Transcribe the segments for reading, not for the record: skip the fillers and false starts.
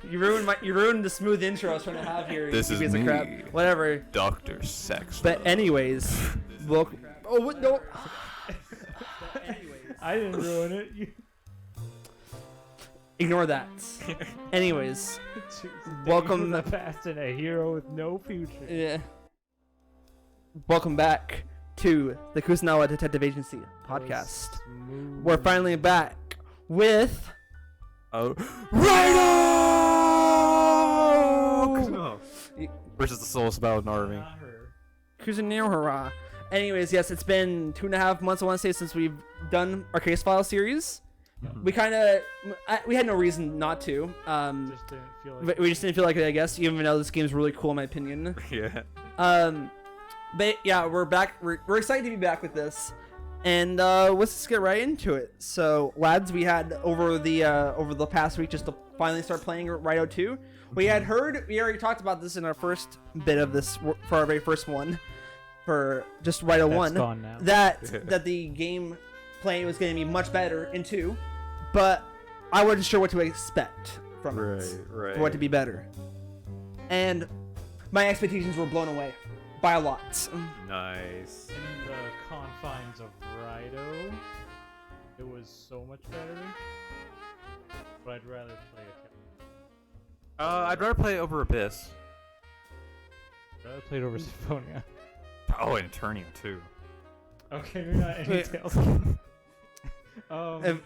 You ruined the smooth intro I was trying to have here. This is me. Crap. Whatever. Dr. Sex. But anyways, look. Oh what, no. But anyways, I didn't ruin it. Ignore that. Anyways, welcome. The past and a hero with no future. Yeah. Welcome back to the Kuzunoha Detective Agency podcast. We're finally back with Raidou versus the Soul Spell Army. Kuzunoha. Anyways, yes, it's been 2.5 months, I want to say, since we've done our case file series. We had no reason not to. Just didn't feel like we just didn't feel like it, I guess, even though this game's really cool in my opinion. Yeah. But yeah, we're back. We're excited to be back with this, and let's just get right into it. So, lads, we had over the past week just to finally start playing Raidou 2. We already talked about this in our first bit of this for our very first one, for just Raidou 1. Gone now. That the game playing was going to be much better in 2, but I wasn't sure what to expect from it for it to be better, and my expectations were blown away by a lot. Nice. In the confines of Raidou, it was so much better, but I'd rather play it. I'd rather play it over Abyss. I'd rather play it over Symphonia. Oh, and Eternium too. Okay, we're not in details. I'm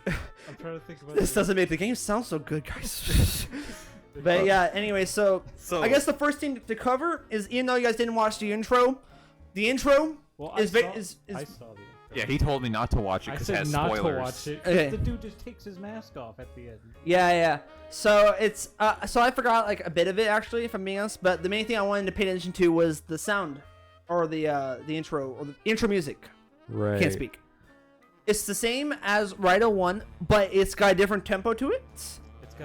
trying to think about This doesn't make the game sound so good, guys. But yeah, anyway, so I guess the first thing to cover is, even though you guys didn't watch the intro I saw the intro. Yeah, he told me not to watch it because it has spoilers. Not to watch it. Okay. The dude just takes his mask off at the end. Yeah. So it's so I forgot like a bit of it actually, if I'm being honest. But the main thing I wanted to pay attention to was the sound, or the intro, or the intro music. Right. Can't speak. It's the same as Raidou 1, but it's got a different tempo to it.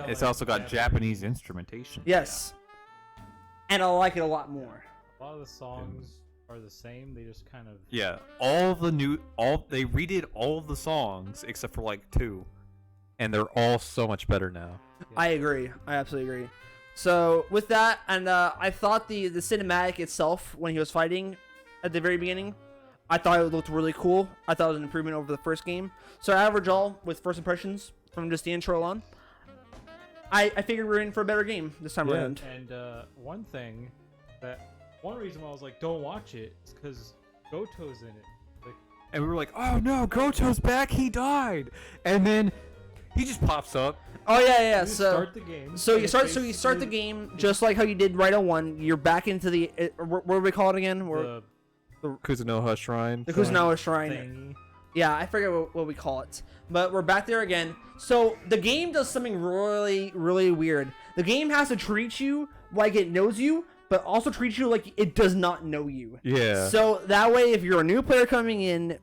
It's also got Japanese instrumentation. Yes. And I like it a lot more. A lot of the songs are the same. They just kind of They redid all of the songs except for like 2, and they're all so much better now. Yeah. I agree. I absolutely agree. So with that, and I thought the cinematic itself when he was fighting at the very beginning, I thought it looked really cool. I thought it was an improvement over the first game. So average all with first impressions from just the intro alone, I figured we were in for a better game this time around. And one reason why I was like, don't watch it, is because Goto's in it. Like, And we were like, oh no, Goto's back, he died. And then he just pops up. Oh yeah. you So start the game. you start the game just like how you did Raidou 1. You're back into the what do we call it again? The Kuzunoha Shrine. The Kuzunoha Shrine. thingy. Yeah, I forget what we call it. But we're back there again. So the game does something really, really weird. The game has to treat you like it knows you, but also treat you like it does not know you. Yeah. So that way, if you're a new player coming in, it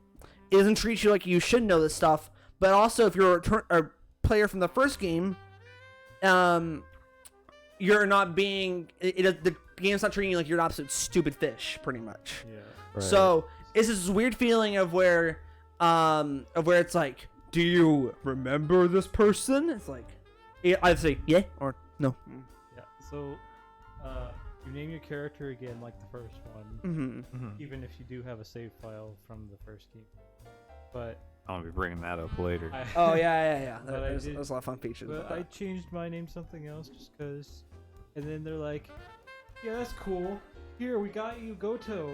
doesn't treat you like you should know this stuff. But also, if you're a player from the first game, you're not being... the game's not treating you like you're an absolute stupid fish, pretty much. Yeah. Right. So it's this weird feeling of where it's like, do you remember this person? It's like, I'd say yeah or no. Yeah. So, you name your character again like the first one, even if you do have a save file from the first game. But I'll be bringing that up later. Oh yeah. But There's a lot of fun features. But about I that. changed my name to something else just because, and then they're like, yeah, that's cool. Here, we got you Goto.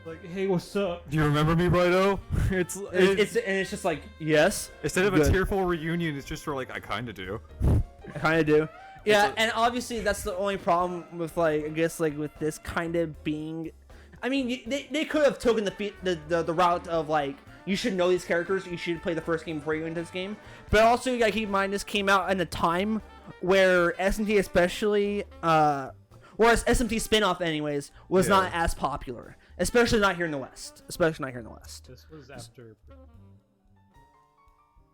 Like, hey, what's up? Do you remember me, Raidou? It's just like, yes. Instead of Good. a tearful reunion, it's just sort of like, I kind of do. I kind of do. Yeah, It's and obviously that's the only problem with, like, I guess, like, with this kind of being... I mean, they could have taken the route of, like, you should know these characters, you should play the first game before you enter this game. But also, you gotta keep in mind, this came out in a time where SMT especially... whereas SMT spin-off, anyways, was not as popular. Especially not here in the West. This was after.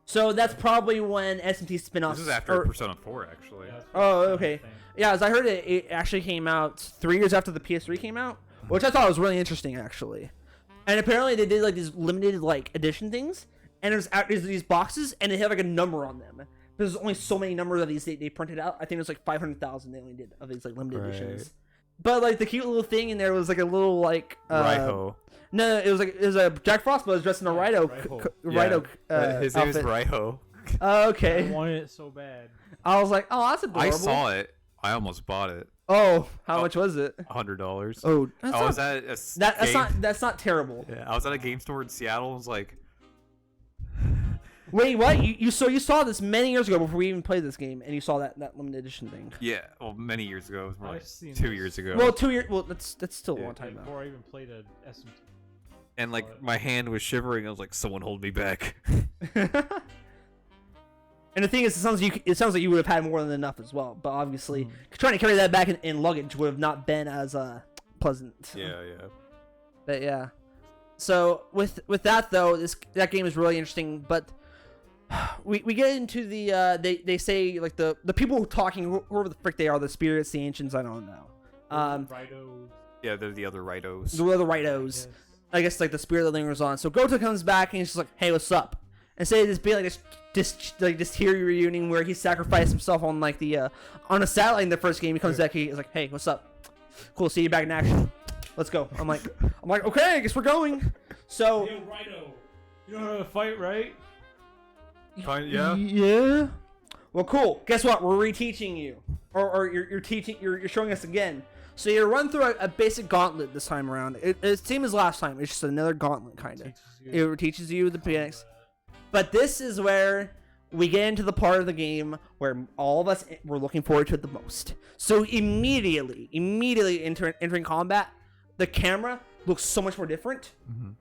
So that's probably when SMT spin-offs... This is after Persona 4, actually. Yeah, Oh, okay. Yeah, as I heard it actually came out 3 years after the PS3 came out, which I thought was really interesting, actually. And apparently they did like these limited like edition things, and there's these boxes, and they have like a number on them. There's only so many numbers of these they printed out. I think it was like 500,000 they only did of these like limited editions. But like the cute little thing in there was like a little like Raiho. No, it was a Jack Frost, but it was dressed in a Raidou. His name is Raiho. Okay. I wanted it so bad. I was like, oh, that's adorable. I saw it. I almost bought it. Oh, how much was it? $100. Oh, that's not terrible. Yeah, I was at a game store in Seattle. I was like, wait, what? You saw this many years ago before we even played this game, and you saw that limited edition thing. yeah, well, many years ago. It was more like I've seen 2 this. years ago. Well, 2 years. Well, that's still a long time Before I even played a SMT. And like my hand was shivering. I was like, someone hold me back. And the thing is, it sounds like you would have had more than enough as well. But obviously, trying to carry that back in luggage would have not been as pleasant. Yeah. But yeah. So with that though, that game is really interesting. But we get into the they say like the people talking, whoever the frick they are, the spirits, the ancients, I don't know. Raidou. Yeah, they're the other Raidos. The other Raidos. I guess like the spirit that lingers on. So Goto comes back and he's just like, "Hey, what's up?" And say this be like this teary reunion where he sacrificed himself on like the on a satellite in the first game. He comes back, he's like, "Hey, what's up? Cool, see you back in action. Let's go." I'm like, okay, I guess we're going. So Yo, Raidou, you know how to fight, right? Yeah. Yeah. Well, cool. Guess what? We're reteaching you, or you're teaching. You're showing us again. So you run through a basic gauntlet this time around. It's the same as last time. It's just another gauntlet, kind of. It teaches you the mechanics. But this is where we get into the part of the game where all of us were looking forward to it the most. So immediately entering combat, the camera looks so much more different. Mm-hmm.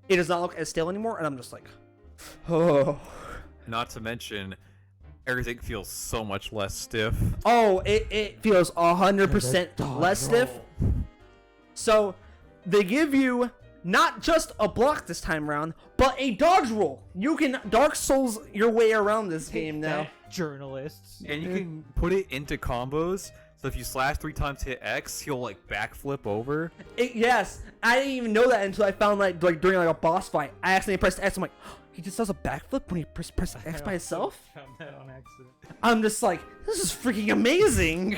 It does not look as stale anymore, and I'm just like, oh. Not to mention, everything feels so much less stiff. Oh, it feels 100% less stiff. So they give you not just a block this time around, but a dodge roll. You can Dark Souls your way around this game now. Journalists. And you can put it into combos. So if you slash 3 times, hit X, he'll like backflip over. Yes, I didn't even know that until I found like during like a boss fight. I accidentally pressed X. I'm like, oh, he just does a backflip when he press X by himself. Found that on accident. I'm just like, this is freaking amazing.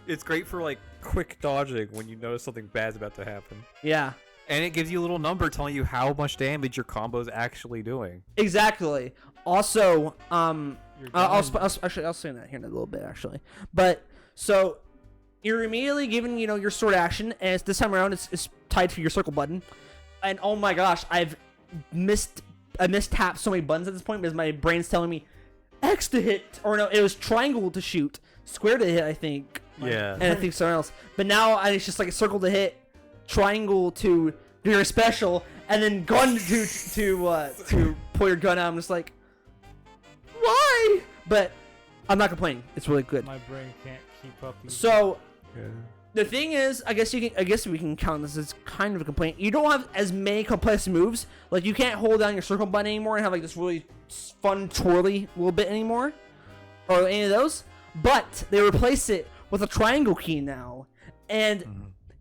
It's great for like quick dodging when you notice something bad's about to happen. Yeah. And it gives you a little number telling you how much damage your combo's actually doing. Exactly. Also, I'll say that here in a little bit actually. But so you're immediately given your sword action, and this time around it's tied to your circle button. And oh my gosh, I mistapped so many buttons at this point because my brain's telling me X to hit, or no, it was triangle to shoot, square to hit, I think. Yeah. And I think something else. But now it's just like a circle to hit, triangle to do your special, and then gun to pull your gun out. I'm just like, why? But I'm not complaining. It's really good. My brain can't keep up. So the thing is, I guess we can count this as kind of a complaint. You don't have as many complex moves. Like you can't hold down your circle button anymore and have like this really fun twirly little bit anymore, or any of those. But they replace it with a triangle key now, and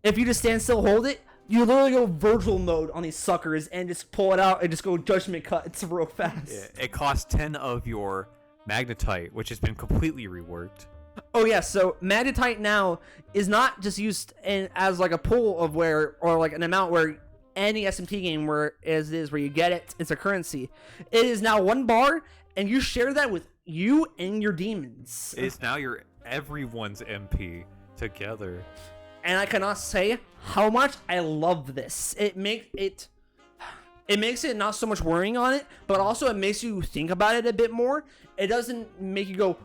if you just stand still, hold it, you literally go virtual mode on these suckers and just pull it out and just go judgment cut. It's real fast. Yeah, it costs 10 of your magnetite, which has been completely reworked. Oh yeah, so magnetite now is not just used as like a pool of or like an amount where any SMT game where as it is where you get it, it's a currency. It is now 1 bar, and you share that with you and your demons. It's now everyone's MP together. And I cannot say how much I love this. It makes it not so much worrying on it, but also it makes you think about it a bit more. It doesn't make you go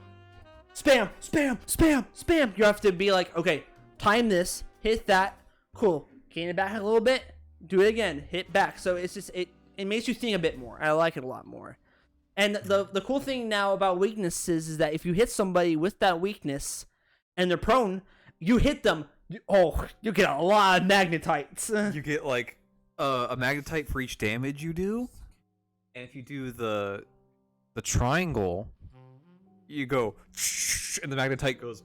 spam, spam, spam, spam. You have to be like, okay, time this, hit that, cool, gain it back a little bit, do it again, hit back. So it's just it makes you think a bit more. I like it a lot more. And the cool thing now about weaknesses is that if you hit somebody with that weakness and they're prone, you hit them, you get a lot of magnetites. You get like a magnetite for each damage you do, and if you do the triangle, you go and the magnetite goes,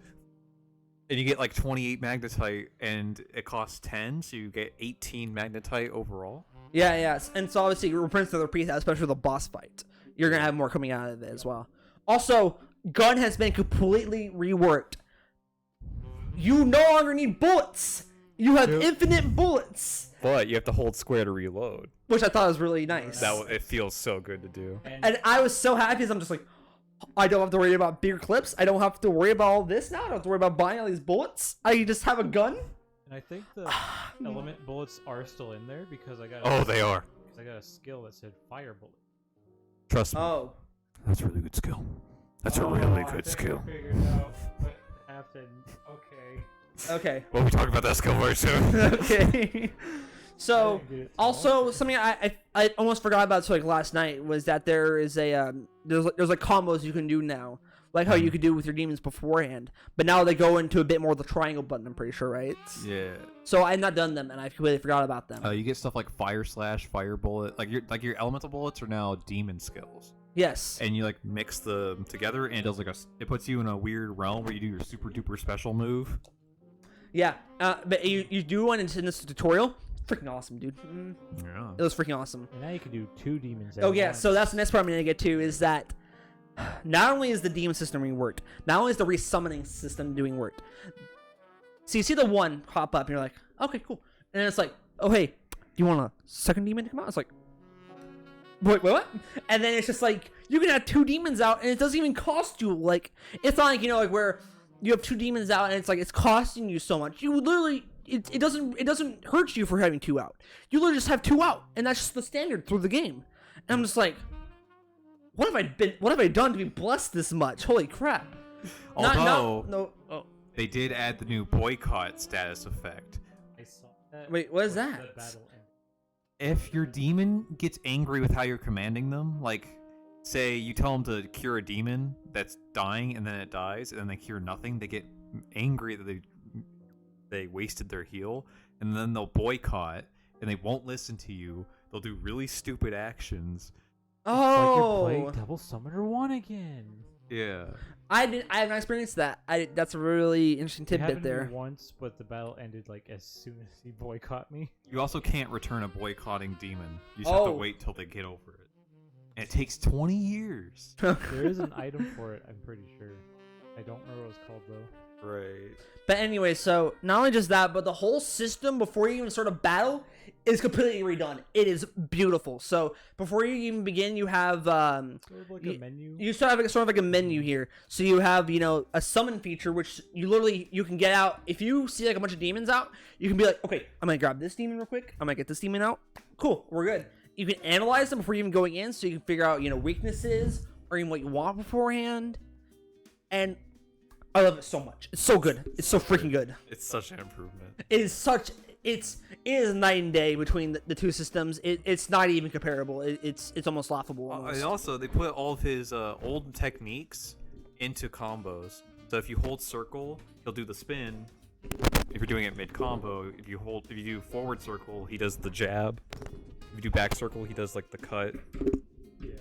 and you get like 28 magnetite, and it costs 10, so you get 18 magnetite overall. Yeah. And so obviously we're printing to repeat that, especially the boss fight. You're gonna have more coming out of it as well. Also, gun has been completely reworked. You no longer need bullets. You have infinite bullets, But you have to hold square to reload. which I thought was really nice. It feels so good to do. And I was so happy because I'm just like, I don't have to worry about bigger clips. I don't have to worry about all this now. I don't have to worry about buying all these bullets. I just have a gun. And I think the element bullets are still in there because I got. They are. Because I got a skill that said fire bullet. Trust me. Oh. That's a really good skill. That's a really good skill. I figured out what happened. Okay. Okay. We'll be talking about that skill very soon. Okay. So, also something I almost forgot about so like last night was that there is a there's like combos you can do now, like how you could do with your demons beforehand, but now they go into a bit more of the triangle button. I'm pretty sure, right? Yeah. So I've not done them, and I completely forgot about them. You get stuff like fire slash, fire bullet. Like your elemental bullets are now demon skills. Yes. And you like mix them together, and it does it puts you in a weird realm where you do your super duper special move. Yeah. But you do one in this tutorial. Freaking awesome, dude. Yeah. It was freaking awesome. And now you can do 2 demons. Oh yeah, so that's the next part I'm gonna get to is that not only is the demon system reworked, not only is the resummoning system doing work. So you see the one pop up, and you're like, okay, cool. And then it's like, oh hey, do you want a second demon to come out? It's like, wait, what? And then it's just like you can have 2 demons out, and it doesn't even cost you. Like it's not like like where you have 2 demons out, and it's like it's costing you so much. You literally. It doesn't hurt you for having 2 out. You literally just have 2 out, and that's just the standard through the game. And I'm just like, what have I done to be blessed this much? Holy crap! Although they did add the new boycott status effect. I saw that. Wait, what is The that? battle ended. If your demon gets angry with how you're commanding them, like say you tell them to cure a demon that's dying and then it dies and then they cure nothing, they get angry that they wasted their heal, and then they'll boycott and they won't listen to you. They'll do really stupid actions. It's like you're playing Devil Summoner 1 again. Yeah. I have not experienced that. That's a really interesting tidbit there. Once, but the battle ended like as soon as he boycott me. You also can't return a boycotting demon. You just have to wait till they get over it. And it takes 20 years. There is an item for it, I'm pretty sure. I don't remember what it's called though. Right. But anyway, so not only just that, but the whole system before you even start a battle is completely redone. It is beautiful. So before you even begin, you have Sort of like a menu. You sort of like a menu here. So you have a summon feature, which you can get out if you see like a bunch of demons out. You can be like, okay, I'm gonna grab this demon real quick. I'm gonna get this demon out. Cool, we're good. You can analyze them before even going in, so you can figure out weaknesses or even what you want beforehand. And I love it so much. It's so good. It's so freaking good. It's such an improvement. It is night and day between the 2 systems. It's not even comparable. It's almost laughable. Almost. And also, they put all of his old techniques into combos. So if you hold circle, he'll do the spin. If you're doing it mid combo, if you do forward circle, he does the jab. If you do back circle, he does like the cut. Yeah.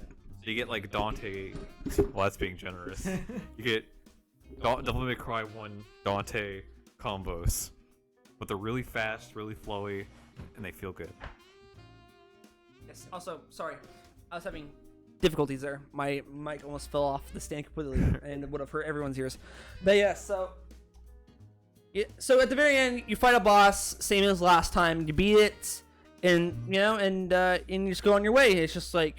So you get like Dante. Well, that's being generous. You get Devil May Cry 1 Dante combos, but they're really fast, really flowy, and they feel good. Yes. Also, sorry, I was having difficulties there. My mic almost fell off the stand completely, and it would have hurt everyone's ears. But yeah, so so at the very end, you fight a boss, same as last time. You beat it, and you just go on your way. It's just like.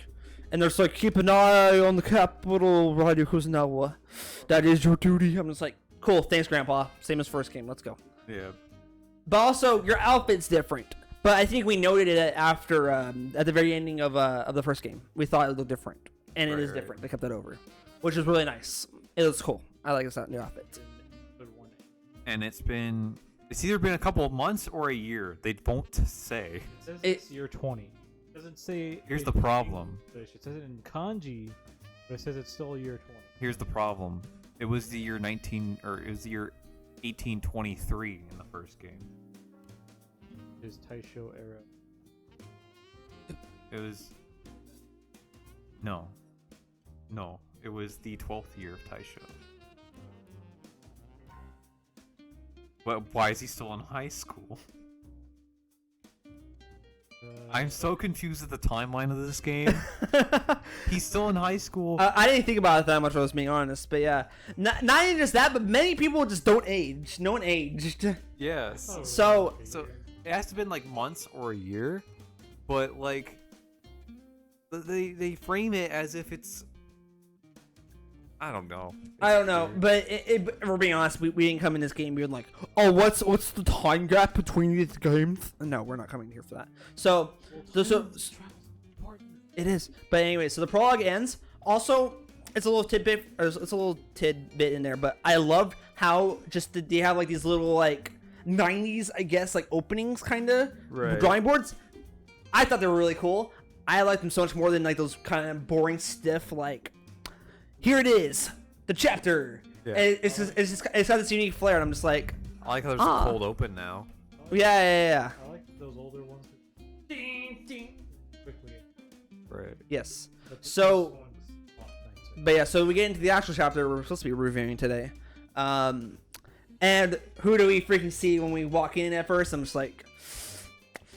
And there's like, keep an eye on the capital, Raidou Kuzunoha. That is your duty. I'm just like, cool, thanks, Grandpa. Same as first game, let's go. Yeah. But also, your outfit's different. But I think we noted it after, at the very ending of the first game. We thought it looked different. And it is different. They kept that over. Which is really nice. It looks cool. I like this new outfit. And it's either been a couple of months or a year. They won't say. It says it's year 20. It doesn't say. Here's the problem. It says it in kanji, but it says it's still year 20. Here's the problem. It was the year 1823 in the first game. His Taisho era. It was. No. It was the 12th year of Taisho. Why is he still in high school? I'm so confused at the timeline of this game. He's still in high school. I didn't think about it that much, I was being honest. But yeah, not even just that, but many people just don't age. No one aged. Yes. Oh, So It has to have been like months or a year, but like they frame it as if it's, I don't know. I don't know, but if we're being honest, we didn't come in this game being like, oh, what's the time gap between these games? No, we're not coming here for that. So it is. But anyway, so the prologue ends. Also, it's a little tidbit, or it's a little tidbit in there, but I love how just they have like these little like 90s, I guess, like openings kind of drawing boards. I thought they were really cool. I like them so much more than like those kind of boring, stiff like, here it is, the chapter. Yeah. And it's got this unique flair, and I'm just like, I like how there's a cold open now. yeah. I like those older ones. Ding, ding. Quickly. Right. Yes. But this So, one's a lot nicer. but yeah, so we get into the actual chapter we're supposed to be reviewing today. And who do we freaking see when we walk in at first? I'm just like,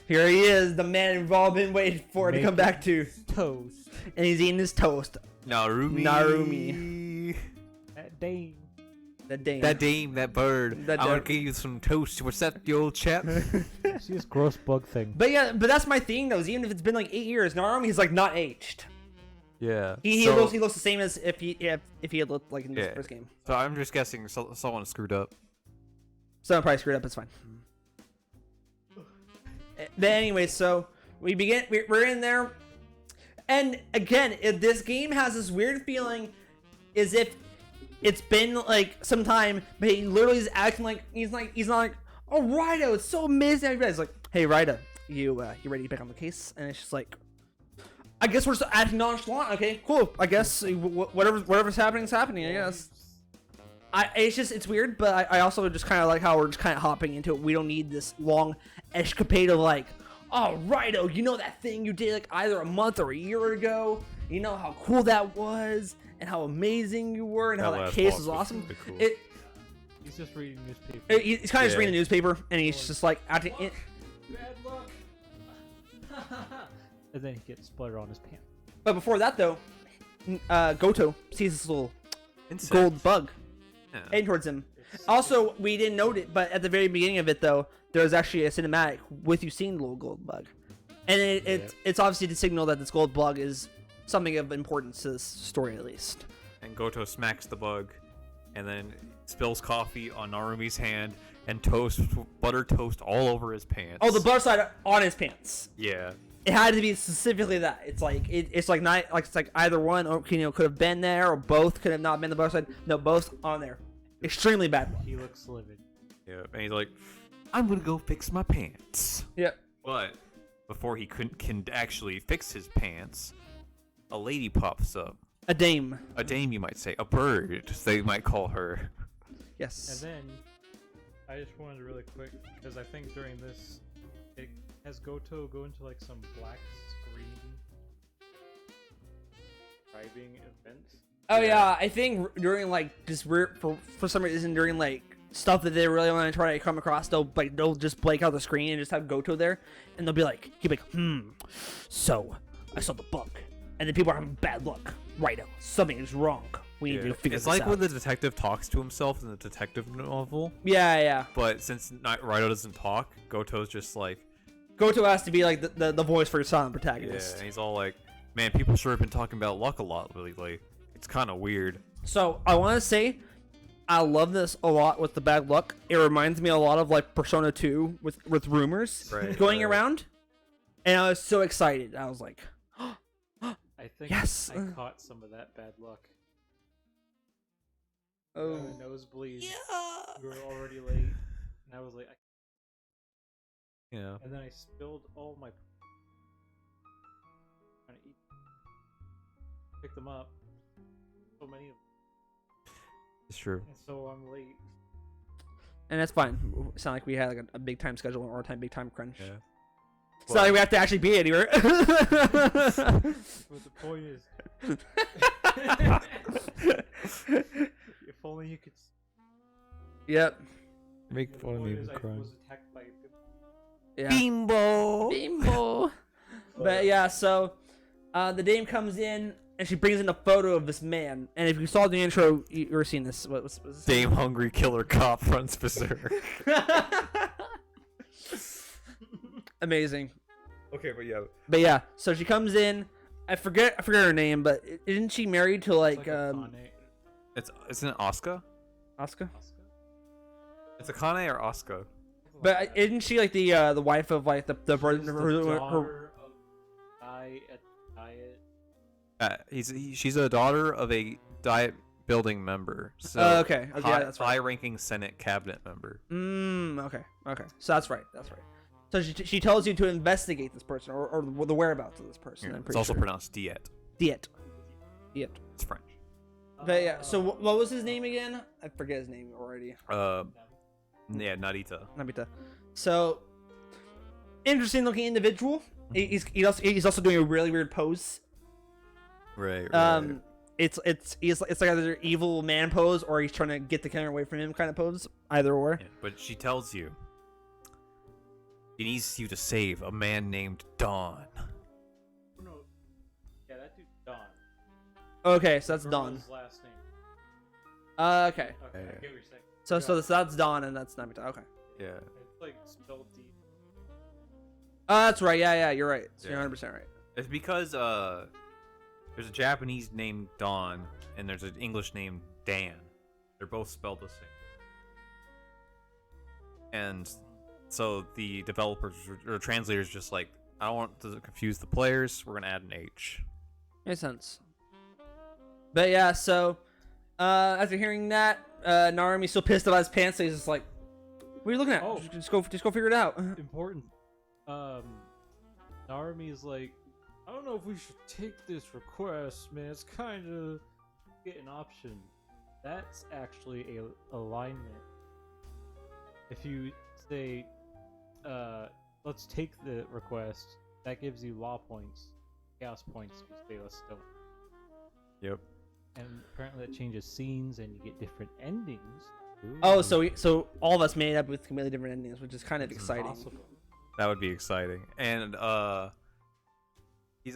here he is, the man we've all been waiting for to come back to. Toast. And he's eating his toast. Narumi. That dame. That dame. That dame, that bird. That I want dame. to give you some toast. What's that, the old chap? See this gross bug thing. But yeah, but that's my thing though. Is even if it's been like 8 years, Narumi's like not aged. Yeah. He So- looks the same as if he had looked like in this Yeah. first game. So I'm just guessing someone screwed up. Someone probably screwed up. It's fine. But anyway, so we begin. We're in there, and again, this game has this weird feeling, as if it's been like some time, but he literally is acting like he's not like, oh Raidou, it's so amazing. He's like, hey Raidou, you ready to pick on the case? And it's just like, I guess we're just acting nonchalant. Okay, cool. I guess whatever's happening is happening. I guess. It's weird, but I also just kind of like how we're just kind of hopping into it. We don't need this long escapade of like, oh, Raidou, you know that thing you did like either a month or a year ago? You know how cool that was, and how amazing you were, and how that case was awesome. Really cool. He's just reading newspaper. He's kind of just reading the newspaper, and he's just like acting. Bad luck. And then he gets splatter on his pants. But before that, though, Goto sees this little Insect. gold bug Yeah. heading towards him. Also, we didn't note it, but at the very beginning of it, though, there was actually a cinematic with you seeing the little gold bug. And it's obviously to signal that this gold bug is something of importance to this story, at least. And Goto smacks the bug, and then spills coffee on Narumi's hand, and butter toast all over his pants. Oh, the butter side on his pants. Yeah. It had to be specifically that. It's like it's like not like it's like either one, or could have been there, or both could have not been the butter side. No, both on there. Extremely bad. He looks livid. Yeah. And he's like, I'm gonna go fix my pants. Yep. But before he can actually fix his pants, a lady pops up. A dame. A dame, you might say. A bird, they might call her. Yes. And then, I just wanted to really quick, because I think during this, it has Goto go into like some black screen describing events. Oh yeah, I think during like just for some reason during like stuff that they really want to try to come across, they'll just blank out the screen and just have Goto there, and they'll be like, so I saw the bug, and then people are having bad luck. Raidou, something is wrong. We need to figure It's this like out. when the detective talks to himself in the detective novel, Yeah. but since Raidou doesn't talk, Goto's just like, Goto has to be like the voice for your silent yeah, protagonist. and he's all like, man, people sure have been talking about luck a lot lately. It's kind of weird. So I want to say, I love this a lot with the bad luck. It reminds me a lot of like Persona 2 with rumors going around, and I was so excited. I was like, I think Yes. I caught some of that bad luck. oh, Nosebleed. We were already late, and I was like, Yeah. and then I spilled all my. Trying to eat. Pick them up. So many of them. It's true. And so I'm late. and that's fine. It's not like we had like a big time schedule or big time crunch. Yeah. It's not like we have to actually be anywhere. But the point is, if only you could. Yep. Make The fun of point me is, I crying. was attacked by a Yeah. Bimbo. Bimbo. But yeah, so the dame comes in and she brings in a photo of this man. And if you saw the intro, you were seeing this. What's this? Dame hungry killer cop runs berserk. Amazing. Okay, but yeah. But yeah, so she comes in. I forget her name, but isn't she married to like Isn't it Asuka? Asuka? It's Akane or Asuka? But isn't she like the wife of like the brother? She's a daughter of a diet building member. So okay. Yeah, that's right. High-ranking Senate cabinet member. Okay. So that's right. So she tells you to investigate this person or the whereabouts of this person. Yeah, I'm it's also pronounced Diet. Diet. It's French. But yeah. So what was his name again? I forget his name already. Yeah, Nabita. So interesting looking individual. He's also doing a really weird pose. Right. It's like either evil man pose or he's trying to get the camera away from him kind of pose. Either or. Yeah, but she tells you he needs you to save a man named Dawn. No. Yeah, that dude's Don. Okay, so that's Dawn. His last name. Okay. Okay, I get what you're saying. So that's Dawn and that's Nabita. Okay. Yeah. It's like spelled deep. That's right. Yeah, you're right. So you're 100% right. It's because there's a Japanese named Dawn and there's an English named Dan. They're both spelled the same. And so the developers or translators just like, I don't want to confuse the players. We're gonna add an H. Makes sense. But yeah, so after hearing that, Narumi's so pissed about his pants, so he's just like, "What are you looking at? Oh. Just go figure it out." Important. Narumi's like, I don't know if we should take this request, man. It's kind of get an option. That's actually a alignment. If you say, let's take the request, that gives you law points, chaos points. You stay less stone. Yep. And apparently that changes scenes, and you get different endings. Ooh. Oh, so all of us made up with completely different endings, which is kind of exciting. Possible. That would be exciting. And he's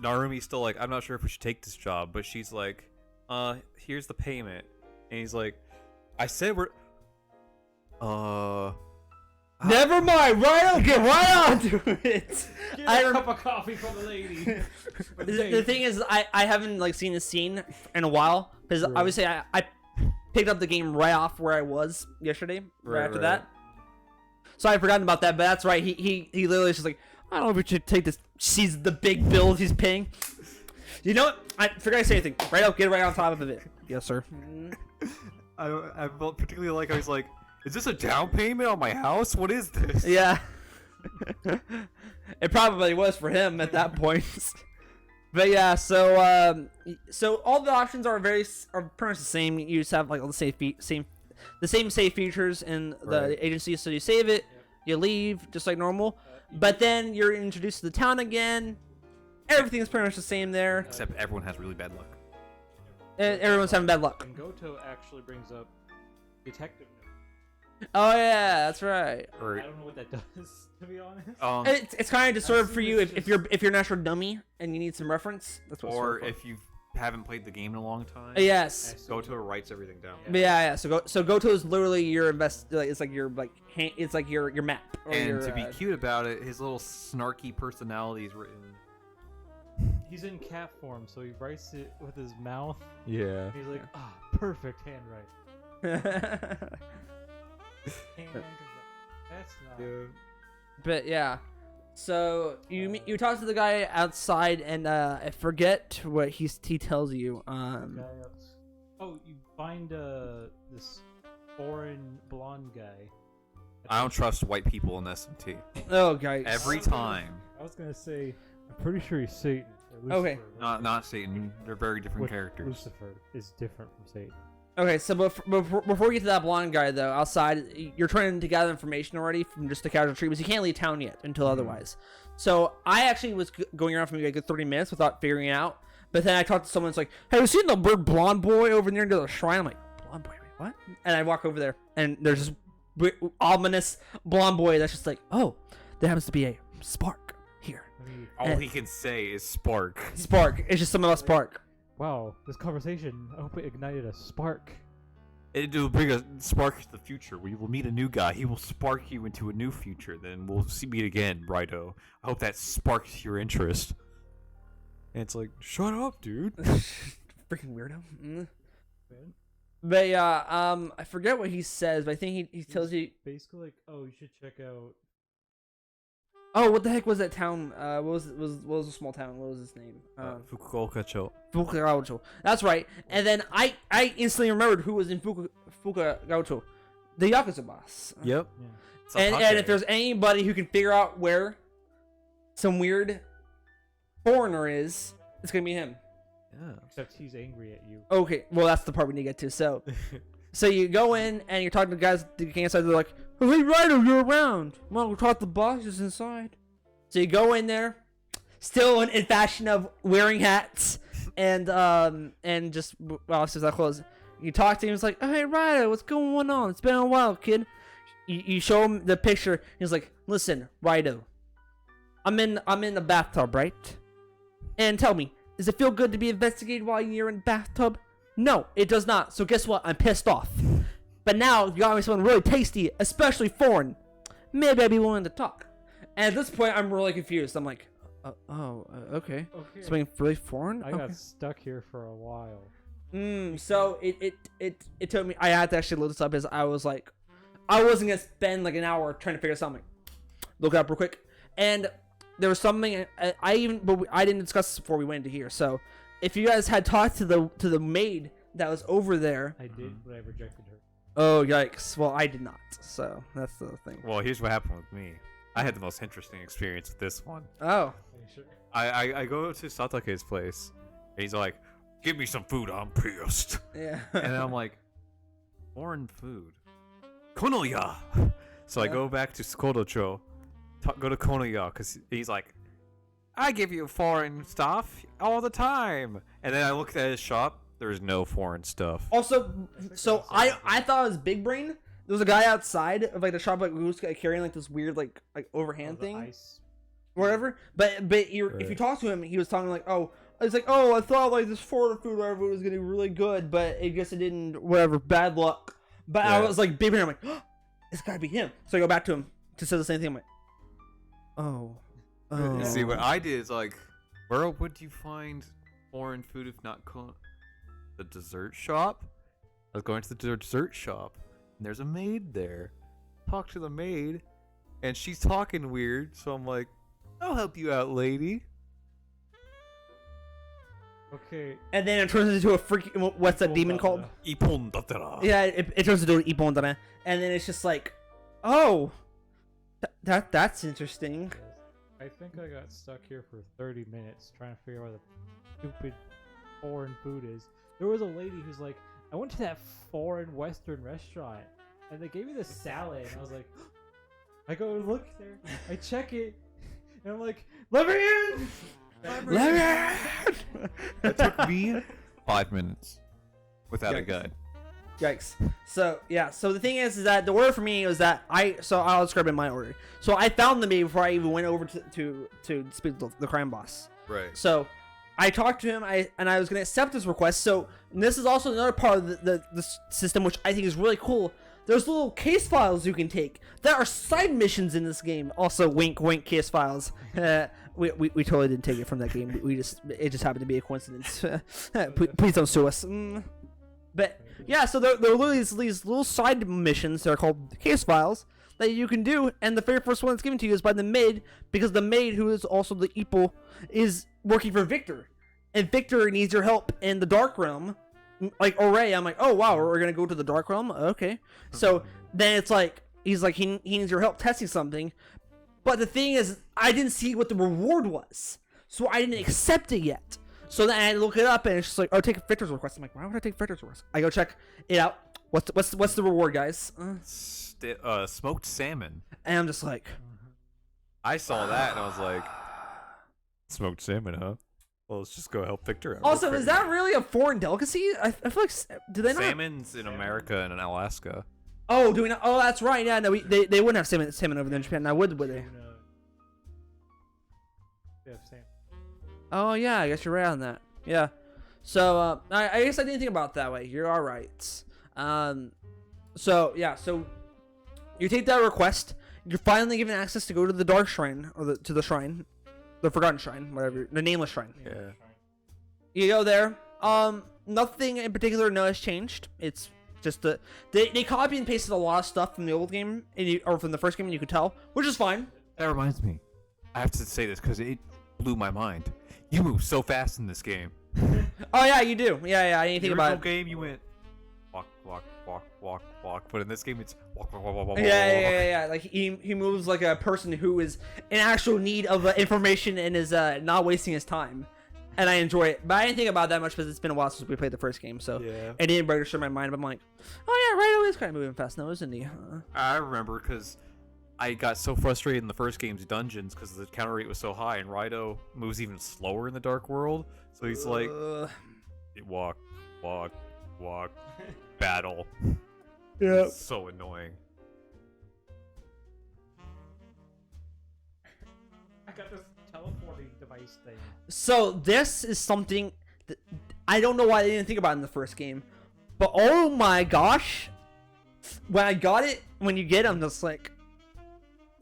Narumi's still like, I'm not sure if we should take this job, but she's like, here's the payment. And he's like, I said we're Never mind, I'll get right onto it. Get a cup of coffee for the lady. The thing is, I haven't like seen this scene in a while because obviously I picked up the game right off where I was yesterday, right after that. So I'd forgotten about that, but that's right. He literally is just like, I don't know if we should take this. Sees the big bills he's paying. You know what? I forgot to say anything. Right up, get right on top of it. Yes, sir. I felt particularly like I was like, is this a down payment on my house? What is this? Yeah. It probably was for him at that point. But yeah, so all the options are pretty much the same. You just have like all the same save features in the agency. So you save it, you leave just like normal. But then you're introduced to the town again. Everything's pretty much the same there. Except everyone has really bad luck. Everyone's having bad luck. And Goto actually brings up detective note. Oh yeah, that's right. I don't know what that does, to be honest. It's kind of disturbed for you if you're a natural dummy and you need some reference. That's what. Or if you haven't played the game in a long time. Yes. Goto writes everything down. Yeah. So Goto is literally your it's like your it's like your map. And to be cute about it, his little snarky personality is written. He's in cat form, so he writes it with his mouth. Yeah. He's like, perfect handwriting. That's not. Yeah. But yeah, so you talk to the guy outside, and I forget what he tells you. Oh, you find this foreign blonde guy. I don't trust white people in SMT. Oh, guys. Every time. I was gonna say, I'm pretty sure he's Satan. Okay. Not Satan. They're very different characters. Lucifer is different from Satan. Okay, so before we get to that blonde guy, though, outside, you're trying to gather information already from just the casual treatments. You can't leave town yet until otherwise. So I actually was going around for maybe a good 30 minutes without figuring it out. But then I talked to someone that's like, have you seen the bird blonde boy over near the shrine? I'm like, blonde boy? Wait, what? And I walk over there, and there's this ominous blonde boy that's just like, oh, there happens to be a spark here. I mean, All he can say is spark. Spark. It's just something about spark. wow, this conversation, I hope it ignited a spark. It will bring a spark to the future. We will meet a new guy. He will spark you into a new future. Then we'll meet again, Raidou. I hope that sparks your interest. And it's like, shut up, dude. Freaking weirdo. But yeah, I forget what he says, but I think he tells you. Basically like, oh, you should check out. Oh, what the heck was that town? What was the small town? What was its name? Fukuoka-cho. Fukugaucho. That's right. And then I instantly remembered who was in Fukugaucho. The Yakuza boss. Yep. Yeah. And if there's anybody who can figure out where some weird foreigner is, it's gonna be him. Yeah. Except he's angry at you. Okay, well that's the part we need to get to. So you go in and you're talking to guys at the inside. They're like, "Oh, hey, Raidou, you're around. Well, we'll talk to the bosses inside." So you go in there, still in fashion of wearing hats and just bosses that clothes. You talk to him. He's like, "Oh, hey, Raidou, what's going on? It's been a while, kid." You show him the picture. He's like, "Listen, Raidou, I'm in the bathtub, right? And tell me, does it feel good to be investigated while you're in the bathtub? No, it does not. So guess what? I'm pissed off. But now you got me something really tasty, especially foreign. Maybe I'd be willing to talk." And at this point, I'm really confused. I'm like, okay. Something really foreign? I got stuck here for a while. So it took me. I had to actually look this up because I was like, I wasn't gonna spend like an hour trying to figure something. Look it up real quick. And there was something but I didn't discuss this before we went into here. So if you guys had talked to the maid that was over there, I did, but I rejected her. Oh yikes! Well, I did not. So that's the thing. Well, here's what happened with me. I had the most interesting experience with this one. Oh. Sure. I go to Satake's place. And he's like, "Give me some food. I'm pissed." Yeah. And I'm like, "Foreign food, Konoya." So I go back to Kodocho, go to Konoya, because he's like, "I give you foreign stuff all the time." And then I looked at his shop. There's no foreign stuff. Also, so I thought it was Big Brain. There was a guy outside of like the shop like who was carrying like this weird like overhand thing, Ice. whatever. But if you talk to him, he was talking like, oh, it's like, oh, I thought like this foreign food or whatever was gonna be really good, but I guess it didn't. Whatever, bad luck. But I was like, Big Brain. I'm like, oh, it's gotta be him. So I go back to him to say the same thing. I'm like, oh. You see, what I did is like, where would you find foreign food if not the dessert shop? I was going to the dessert shop, and there's a maid there. Talk to the maid, and she's talking weird, so I'm like, "I'll help you out, lady." Okay. And then it turns into a freaking what's that demon called? Ippon datara. Yeah, it turns into an Ippon dana, and then it's just like, oh, that's interesting. I think I got stuck here for 30 minutes trying to figure out what the stupid foreign food is. There was a lady who's like, I went to that foreign Western restaurant, and they gave me this salad, and I was like, I go look there, I check it, and I'm like, let me in! It took me 5 minutes without a Yikes. guide. Yikes. So yeah. So the thing is that the order for me was that I'll describe it in my order. So I found the maid before I even went over to speak to the crime boss. Right. So I talked to him. I was gonna accept his request. So this is also another part of the system which I think is really cool. There's little case files you can take. There are side missions in this game. Also, wink, wink, case files. We totally didn't take it from that game. It just happened to be a coincidence. Please don't sue us. But yeah, so there are literally these little side missions that are called case files that you can do, and the very first one that's given to you is by the maid, because the maid, who is also the Ippo, is working for Victor, and Victor needs your help in the Dark Realm. Like Ore, I'm like, oh wow, we're gonna go to the Dark Realm, okay. So then it's like he's like he needs your help testing something, but the thing is, I didn't see what the reward was, so I didn't accept it yet. So then I look it up, and it's just like, oh, take Victor's request. I'm like, why would I take Victor's request? I go check it out. What's the reward, guys? Smoked salmon. And I'm just like, I saw that and I was like, smoked salmon, huh? Well, let's just go help Victor out. also, is that really a foreign delicacy? I feel like, do they not? Salmon's in America and in Alaska. Oh, do we not? Oh, that's right. Yeah, no, they wouldn't have salmon over there in Japan. Now would they? same. Oh yeah, I guess you're right on that. Yeah. So I guess I didn't think about it that way. You're all right. So yeah, so you take that request. You're finally given access to go to the Dark Shrine or to the shrine, the Forgotten Shrine, whatever, the Nameless Shrine. Yeah. You go there. Nothing in particular has changed. It's just they copy and pasted a lot of stuff from the old game or from the first game, and you could tell, which is fine. That reminds me. I have to say this because it blew my mind. You move so fast in this game. Oh yeah, you do. Yeah. I didn't think about it. Game, you went walk, walk. But in this game, it's walk. Yeah. Like he moves like a person who is in actual need of information and is not wasting his time. And I enjoy it, but I didn't think about it that much because it's been a while since we played the first game, so it didn't register in my mind. But I'm like, oh yeah, Raidou is kind of moving fast now, isn't he? I remember because I got so frustrated in the first game's dungeons because the counter rate was so high, and Raidou moves even slower in the Dark World. So he's like, walk, battle. Yeah. It's so annoying. I got this teleporting device thing. So this is something that I don't know why I didn't think about it in the first game, but oh my gosh, when I got it, when you get it, I'm just like,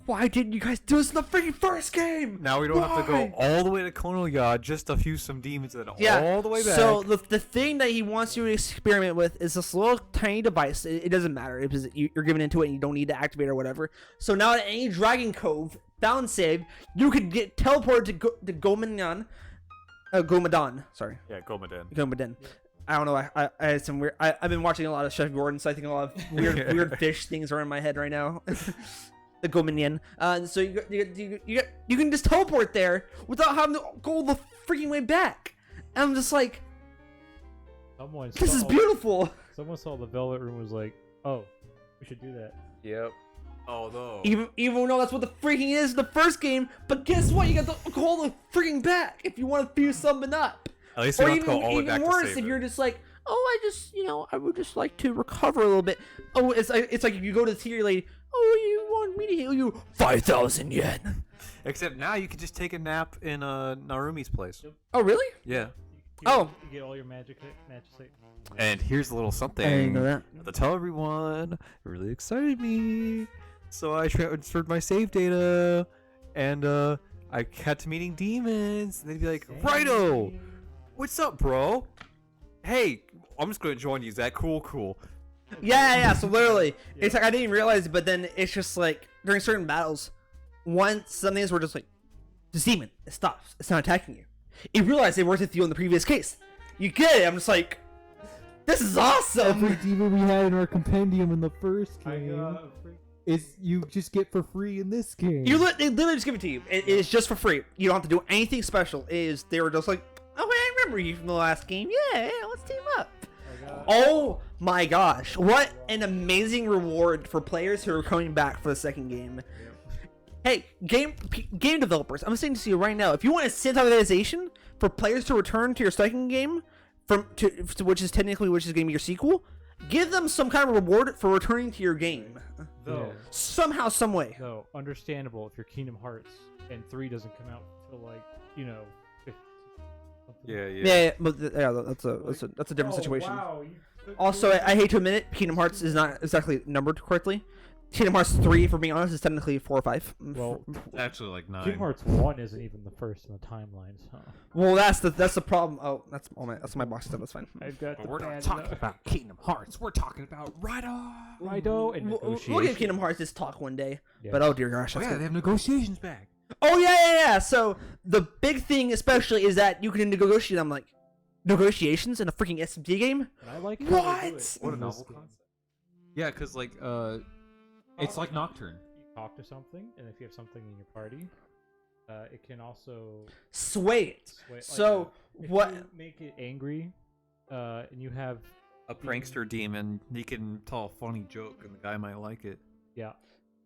why didn't you guys do this in the freaking first game? Now we don't have to go all the way to Konoha just to fuse some demons and then all the way back. So the thing that he wants you to experiment with is this little tiny device. It doesn't matter because you're given into it and you don't need to activate or whatever. So now at any Dragon Cove, found save, you could get teleported to Gomadan. Sorry. Yeah, Gomadan. Gomadan. I don't know. I had some weird. I've been watching a lot of Chef Gordon, so I think a lot of weird fish things are in my head right now. The Gomadan. So you can just teleport there without having to go the freaking way back. And I'm just like, this is beautiful. Someone saw the Velvet Room was like, oh, we should do that. Yep. Although even though that's what the freaking is in the first game, but guess what? You got to call the freaking back if you want to fuse something up. At least you don't have to go all the way even back worse to save if it. you're just like, I would just like to recover a little bit. Oh, it's like if you go to the tier lady. Oh, you want me to heal you 5,000 yen? Except now you can just take a nap in Narumi's place. Oh, really? Yeah. You get all your magic. And here's a little something. I didn't know that. I have to tell everyone. It really excited me. So I transferred my save data, and I kept meeting demons. And they'd be like, Raidou, what's up, bro? Hey, I'm just gonna join you. Is that cool? Yeah. So literally, it's like I didn't even realize it, but then it's just like during certain battles, some things were just like, this demon, it stops. It's not attacking you. It realized they worked with you in the previous case. You get it? I'm just like, this is awesome. Every demon we had in our compendium in the first game is you just get for free in this game. They literally just give it to you. It is just for free. You don't have to do anything special. They were just like, oh, I remember you from the last game. Yeah, let's team up. Oh my gosh, what an amazing reward for players who are coming back for the second game. Hey, game developers, I'm saying to you right now, if you want incentivization for players to return to your second game, which is going to be your sequel, give them some kind of reward for returning to your game. Somehow, some way. So, understandable if your Kingdom Hearts and 3 doesn't come out until like, 50. Yeah. But that's a different situation. Wow, also, I hate to admit it, Kingdom Hearts is not exactly numbered correctly. Kingdom Hearts 3, for being honest, is technically 4 or 5. Well, actually like 9. Kingdom Hearts 1 isn't even the first in the timeline, so. Well, that's the problem. Oh, that's my box stuff. That's fine. I've got. But we're not talking about Kingdom Hearts. We're talking about Raidou and negotiations. We'll give Kingdom Hearts this talk one day. Yeah. But oh dear gosh, they have negotiations back. Oh yeah. So the big thing, especially, is that you can negotiate. I'm like, negotiations in a freaking SMT game? And I like what? What a novel concept. Yeah, because like it's like Nocturne. You talk to something, and if you have something in your party, it can also sway it. So if what? You make it angry, and you have A prankster demon, he can tell a funny joke, and the guy might like it. Yeah.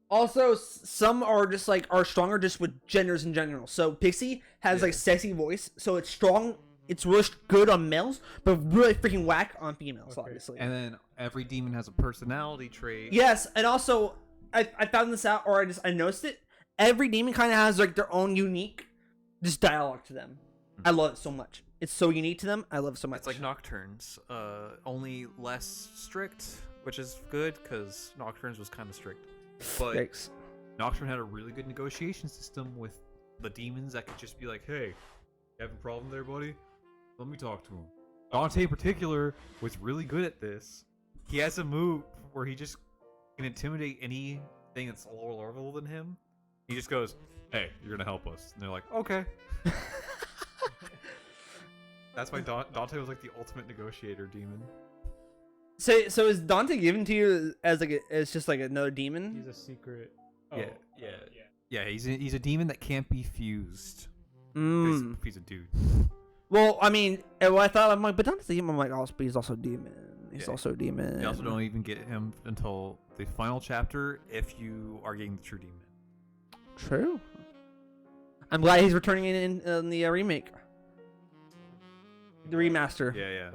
Also, some are stronger just with genders in general. So Pixie has like sexy voice, so it's strong. It's really good on males, but really freaking whack on females, obviously. And then every demon has a personality trait. Yes, and also I found this out, or I noticed it. Every demon kind of has like their own unique just dialogue to them. I love it so much. It's so unique to them. I love it so much. It's like Nocturnes, only less strict, which is good because Nocturnes was kind of strict. But Yikes. Nocturne had a really good negotiation system with the demons that could just be like, "Hey, you have a problem there, buddy? Let me talk to him." Dante, in particular, was really good at this. He has a move where he just can intimidate anything that's a lower level than him. He just goes, "Hey, you're gonna help us," and they're like, "Okay." That's why Dante was like the ultimate negotiator demon. So is Dante given to you as like as just like another demon? He's a secret. Yeah. He's a demon that can't be fused. He's a dude. Well, I mean, I thought I'm like, but Dante's a demon. I'm like, oh, but he's also a demon. He's also a demon. You also don't even get him until the final chapter if you are getting the true demon. True. I'm glad he's returning in the remake. The remaster. Yeah.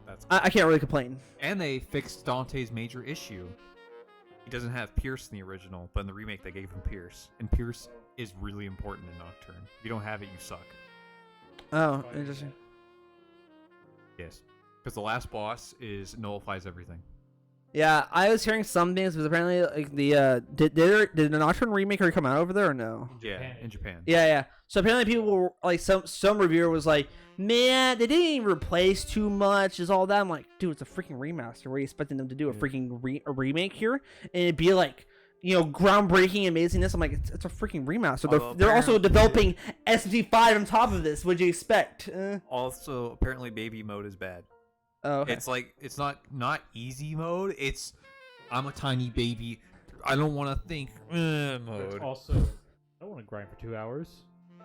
That's I can't really complain. And they fixed Dante's major issue. He doesn't have Pierce in the original, but in the remake they gave him Pierce. And Pierce is really important in Nocturne. If you don't have it, you suck. Oh, interesting. Yes. Because the last boss nullifies everything. Yeah, I was hearing some things, but apparently, like did the Nocturne remake already come out over there or no? In Japan. Yeah. So apparently, people were like, some reviewer was like, man, they didn't even replace too much. Is all that? I'm like, dude, it's a freaking remaster. What are you expecting them to do? A freaking a remake here, and it'd be like, groundbreaking amazingness. I'm like, it's a freaking remaster. They're also developing SMT5 on top of this. What'd you expect? Also, apparently, baby mode is bad. Oh, okay. It's like it's not easy mode. It's I'm a tiny baby. I don't want to think mode. Also, I don't want to grind for 2 hours.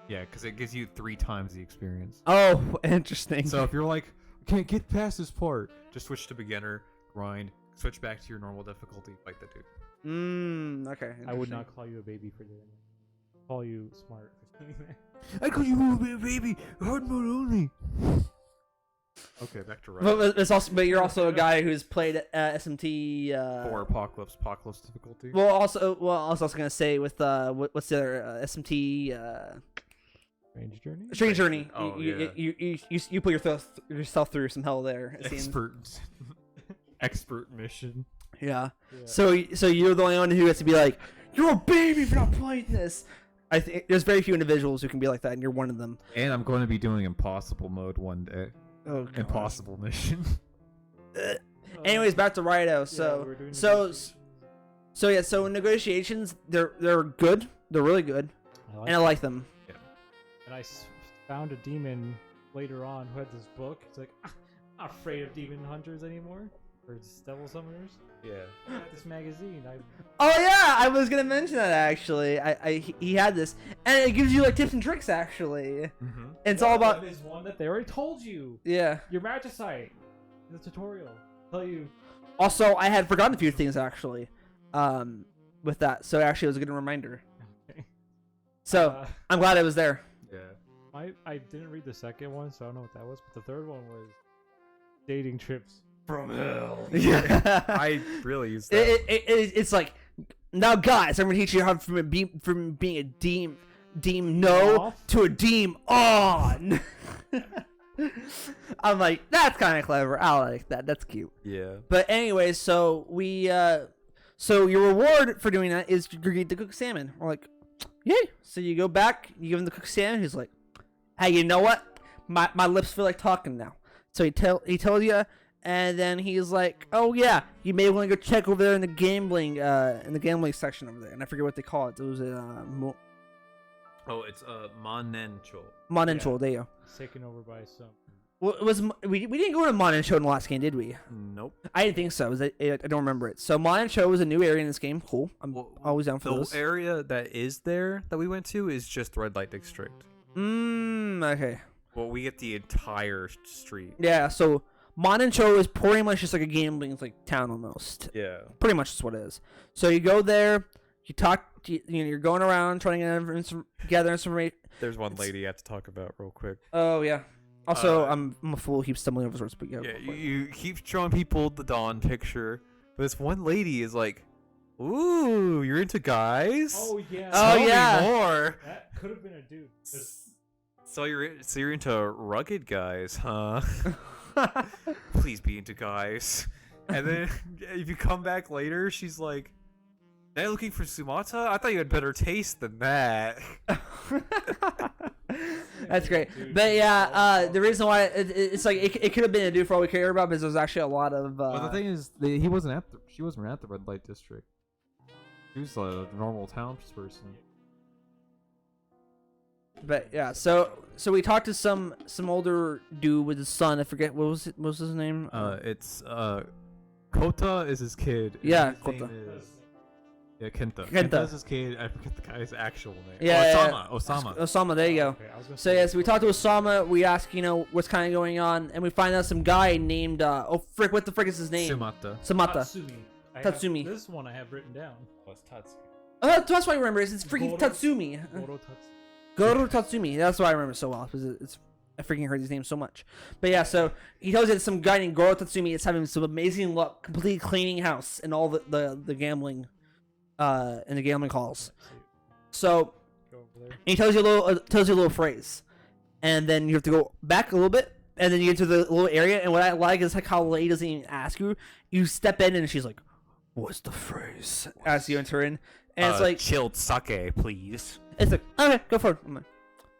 Yeah, because it gives you 3 times the experience. Oh, interesting. So if you're like, I can't get past this part, just switch to beginner, grind, switch back to your normal difficulty, fight the dude. Okay. I would not call you a baby for doing that. I'd call you smart for doing that. I call you a baby. Hard mode only. Okay, back to But you're also a guy who's played SMT or Apocalypse difficulty. Well, I was also gonna say with what's the other SMT Strange Journey. Oh, You put yourself through some hell there. It seems. Expert mission. Yeah. So you're the only one who has to be like, you're a baby for not playing this. I think there's very few individuals who can be like that, and you're one of them. And I'm going to be doing impossible mode one day. Oh, God. Impossible mission. Anyways, back to Raidou. So negotiations, they're good. They're really good, and I like them. Yeah. And I found a demon later on who had this book. It's like, I'm not afraid of demon hunters anymore, or devil summoners. Yeah. I got this magazine. Oh yeah, I was gonna mention that actually. He had this, and it gives you like tips and tricks actually. Mm-hmm. And it's all about. There's one that they already told you. Yeah. Your magicite in the tutorial. Tell you. Also, I had forgotten a few things actually, with that. So actually, it was a good reminder. Okay. So I'm glad it was there. Yeah. I didn't read the second one, so I don't know what that was. But the third one was dating trips from hell. Yeah. I really used that. It's like, now guys, I'm gonna teach you how from being a deem no to a deem on. I'm like, that's kind of clever. I like that. That's cute. Yeah. But anyway, so so your reward for doing that is you get the cooked salmon. We're like, yay. So you go back, you give him the cooked salmon. He's like, hey, you know what? My lips feel like talking now. So he tells you. And then he's like, "Oh yeah, you may want to go check over there in the gambling section over there." And I forget what they call it. It was it's Monencho. Monencho. There you go. It's taken over by some. Well, it was we didn't go to Monencho in the last game, did we? Nope. I didn't think so. I don't remember it. So Monencho was a new area in this game. Cool. I'm always down for those. The area that is there that we went to is just Red Light District. Okay. Well, we get the entire street. Yeah. So Monencho is pretty much just like a gambling town almost. Yeah. Pretty much just what it is. So you go there, you talk, you're going around trying to gather information. There's one lady I have to talk about real quick. Oh yeah. Also, I'm a fool. Keep stumbling over words, but yeah. Yeah, you keep showing people the Dawn picture, but this one lady is like, Ooh, you're into guys? Oh yeah. Oh, Tell me yeah. more. That could have been a dude. So you're into rugged guys, huh? Please be into guys. And then if you come back later, she's like, "Are you looking for Sumata? I thought you had better taste than that." That's great. Dude, But yeah, the reason why it's like it could have been a dude for all we care about, because there's actually a lot of. But the thing is, she wasn't at the red light district. She was a normal townsperson. But yeah, so we talked to some older dude with his son. I forget what was his name. It's Kota is his kid. and Yeah, his Kota. name is- Yeah, Kenta. Kenta. Kenta's his kid. I forget the guy's actual name. Yeah, Osama. Osama. There you go. Okay, I was gonna So say- yes, we talked to Osama. We asked, what's kind of going on, and we find out some guy named what the frick is his name? Sumata. Samata. Tatsumi. I have- Tatsumi. This one I have written down. That's why I remember. It's freaking Goro- Tatsumi. Goro Tatsumi. Goro Tatsumi. That's why I remember so well, because I freaking heard his name so much. But yeah, so he tells you that some guy named Goro Tatsumi is having some amazing luck, completely cleaning house and all the gambling, and the gambling halls. So Go over there. he tells you a little phrase, and then you have to go back a little bit, and then you get to the little area. And what I like is like how the lady doesn't even ask you. You step in, and she's like, "What's the phrase?" As you enter in, and it's like chilled sake, please. it's like, okay, go for it. I'm like,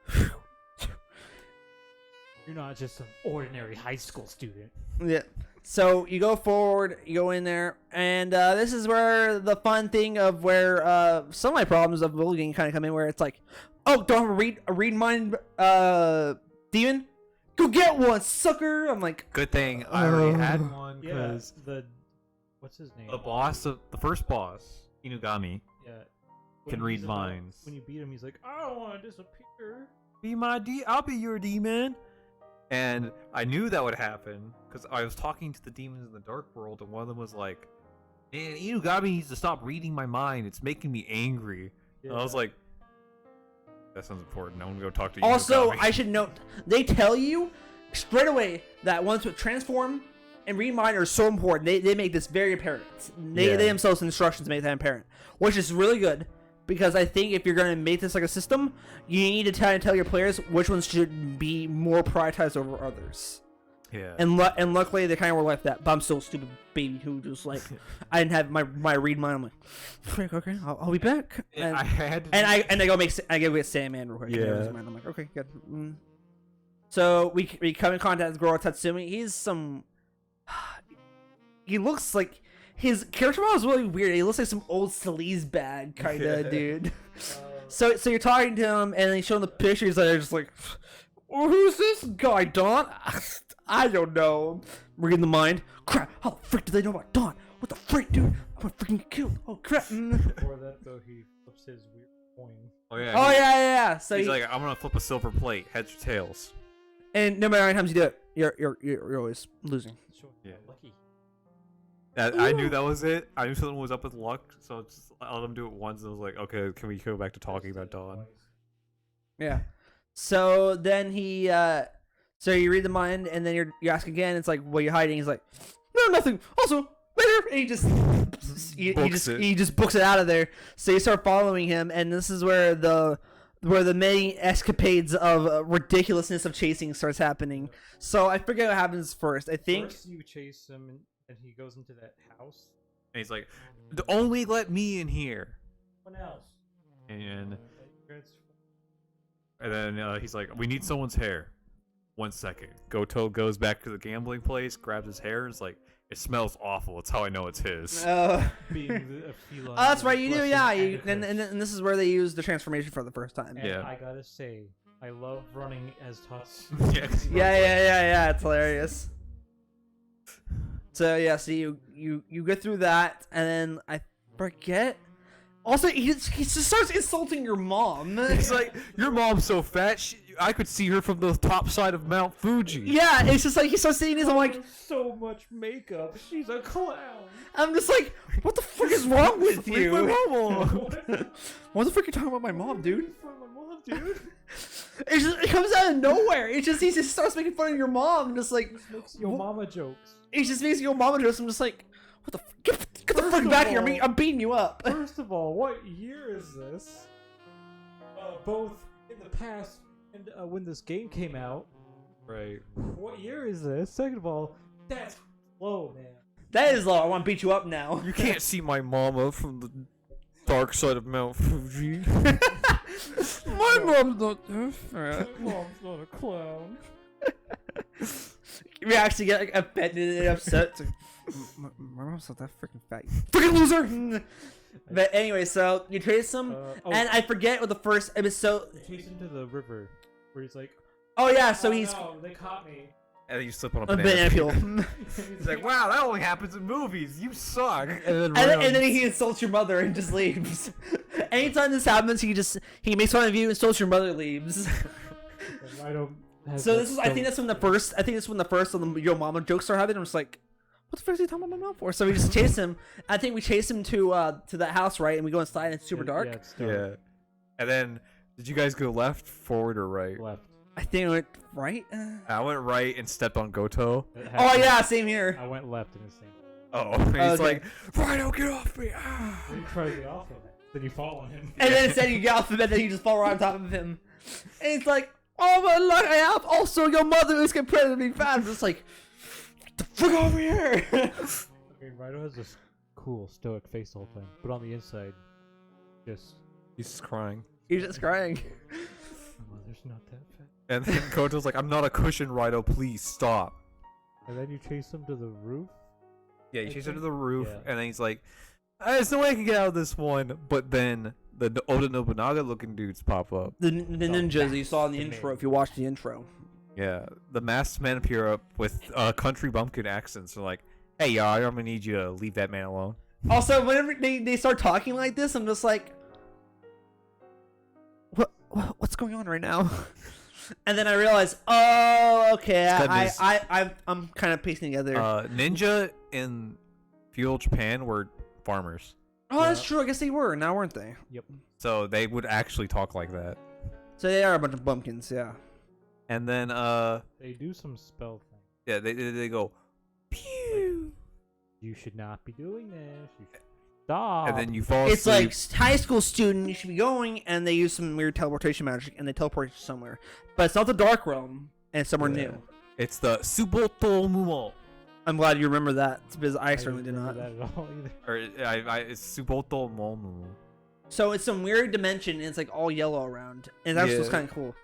"Phew." You're not just some ordinary high school student. Yeah. So you go forward, you go in there, and this is where the fun thing of where some of my problems of bullying kind of come in, where it's like, oh, don't have a read mind demon? Go get one, sucker! I'm like, Good thing I already had one Yeah, because what's his name? the first boss, Inugami, Yeah. can When read he's about- minds. When you beat him, he's like, I don't want to disappear. I'll be your demon. And I knew that would happen because I was talking to the demons in the dark world, and one of them was like, "Man, Inugami needs to stop reading my mind. It's making me angry." And I was like, "That sounds important. I want to go talk to Inugami." also, I should note, they tell you straight away that once with transform and read mind are so important. They make this very apparent. They themselves in instructions make that apparent, which is really good. Because I think if you're going to make this like a system, you need to tell your players which ones should be more prioritized over others. Yeah. And luckily they kind of were like that. But I'm still a stupid baby who just like I didn't have my read mind. I'm like, frick, okay, I'll be back. And I had to I go get Sandman real quick. Yeah. I'm like, okay, good. So we come in contact with Goro Tatsumi. He looks like. His character model is really weird. He looks like some old sleaze bag kind of dude. So you're talking to him, and then you show him the pictures, and they're just like, well, "Who's this guy, Don?" I don't know. Reading the mind. Crap! How the frick do they know about Don? What the frick, dude? I'm gonna freaking get killed. Oh crap! Before that, though, he flips his weird coin. Oh yeah. Oh yeah. So He's like, "I'm gonna flip a silver plate, heads or tails." and no matter how many times you do it, you're always losing. Sure. Yeah. Lucky. I knew that was it. I knew something was up with luck, so I let him do it once, and I was like, "Okay, can we go back to talking about Dawn?" Yeah. So then so you read the mind, and then you ask again. It's like, "What are you hiding?" He's like, "No, nothing. Also, later." And he just books it out of there. So you start following him, and this is where the many escapades of ridiculousness of chasing starts happening. So I forget what happens first. I think. First you chase him, and he goes into that house. And he's like, "Only let me in here." What else? And then he's like, "We need someone's hair." 1 second. Goto goes back to the gambling place, grabs his hair, and is like, "It smells awful. It's how I know it's his." Being a feline. Oh, that's right. You do, blessing yeah. and a And curse. this is where they use the transformation for the first time. And Yeah. I gotta say, I love running as Tots. Yeah, 'cause he Yeah. It's hilarious. So yeah, so you get through that, and then I forget. Also, he just starts insulting your mom. He's like, "Your mom's so fat, I could see her from the top side of Mount Fuji." Yeah, it's just like he starts saying this. I'm like, so much makeup. She's a clown. I'm just like, what the frick is wrong with Leave you? my mom alone. What the frick are you talking about my mom, dude? For my mom, dude. It comes out of nowhere. He just starts making fun of your mom, just like Makes your mama jokes. he just makes your mama jokes. I'm just like, what the? Get the First fuck of back here! all- I'm beating you up. First of all, what year is this? Both in the past and when this game came out. Right. What year is this? Second of all, that's low, man. That is low. I want to beat you up now. You can't see my mama from the dark side of Mount Fuji. My mom's not different. Mom's not a clown. You actually get like offended and upset. It's like, my mom's not that freaking fat. You freaking loser. But anyway, so you chase him, and I forget what the first episode. Chase him to the river, where he's like, Oh yeah, so "Oh, he's no, they caught me." And then you slip on a a banana. banana peel. He's like, wow, that only happens in movies. You suck. And then, And then he insults your mother and just leaves. Anytime this happens, he makes fun of you, insults your mother, leaves. And Raidou has So that this is I think that's when the first of the Yo Mama jokes are happening. I'm just like, what the fuck is he talking about my mom for? So we just chase him. I think we chase him to that house, right? And we go inside and it's super dark. Yeah, it's dark. yeah. And then, did you guys go left, forward, or right? Left. I think I went right. I went right and stepped on Goto. Oh yeah, same here. I went left in the same. Oh, and he's Okay. like, Raidou, get off me! Ah. You try to get off him, then you fall on him. And then instead you get off the bed, then you just fall right on top of him. And it's like, oh my luck, I have also your mother is compared to me fat. I'm just like, get the fuck over here. Okay, Raidou has this cool stoic face the whole time, but on the inside, just He's just crying. You're just crying. my mother's not that fat. And then Goto's like, I'm not a cushion, Raidou, please stop. And then you chase him to the roof. Yeah, you I chase him to think- the roof, yeah. and then he's like, there's no way I can get out of this one. But then the Oda Nobunaga looking dudes pop up. The ninjas you saw in the the intro, man. if you watched the intro. Yeah, the masked men appear up with country bumpkin accents. They're like, hey, y'all, I'm gonna need you to leave that man alone. Also, whenever they start talking like this, I'm just like, what's going on right now? And then I realize, oh, okay, Goodness. I'm kind of piecing together. Ninja in feudal Japan were farmers. Oh, that's true. I guess they were. Now, weren't they? Yep. So they would actually talk like that. So they are a bunch of bumpkins, yeah. And then, They do some spell thing. yeah, they go, pew! You should not be doing this. You should stop. And then you fall It's asleep. like high school student, you should be going, and they use some weird teleportation magic, and they teleport you somewhere. But it's not the Dark Realm, and it's somewhere Yeah. new. It's the Suboto Mumo. I'm glad you remember that, because I certainly did didn't not. remember that at all either. Or it's Suboto Momu. So it's some weird dimension, and it's like all yellow around, and that's what's Yeah. kind of cool.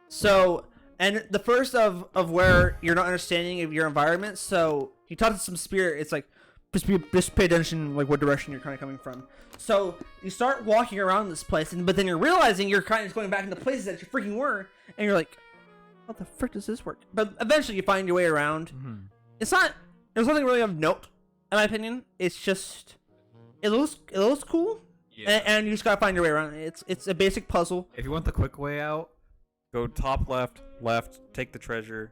So, and the first of where you're not understanding of your environment. So you talk to some spirit. It's like just pay attention, like what direction you're kind of coming from. So you start walking around this place, but then you're realizing you're kind of just going back into places that you freaking were, and you're like, how the frick does this work? But eventually you find your way around. Mm-hmm. It's not. There's nothing really of note, in my opinion. It's just it looks cool. Yeah. And you just gotta find your way around. It's a basic puzzle. If you want the quick way out, go top left, take the treasure.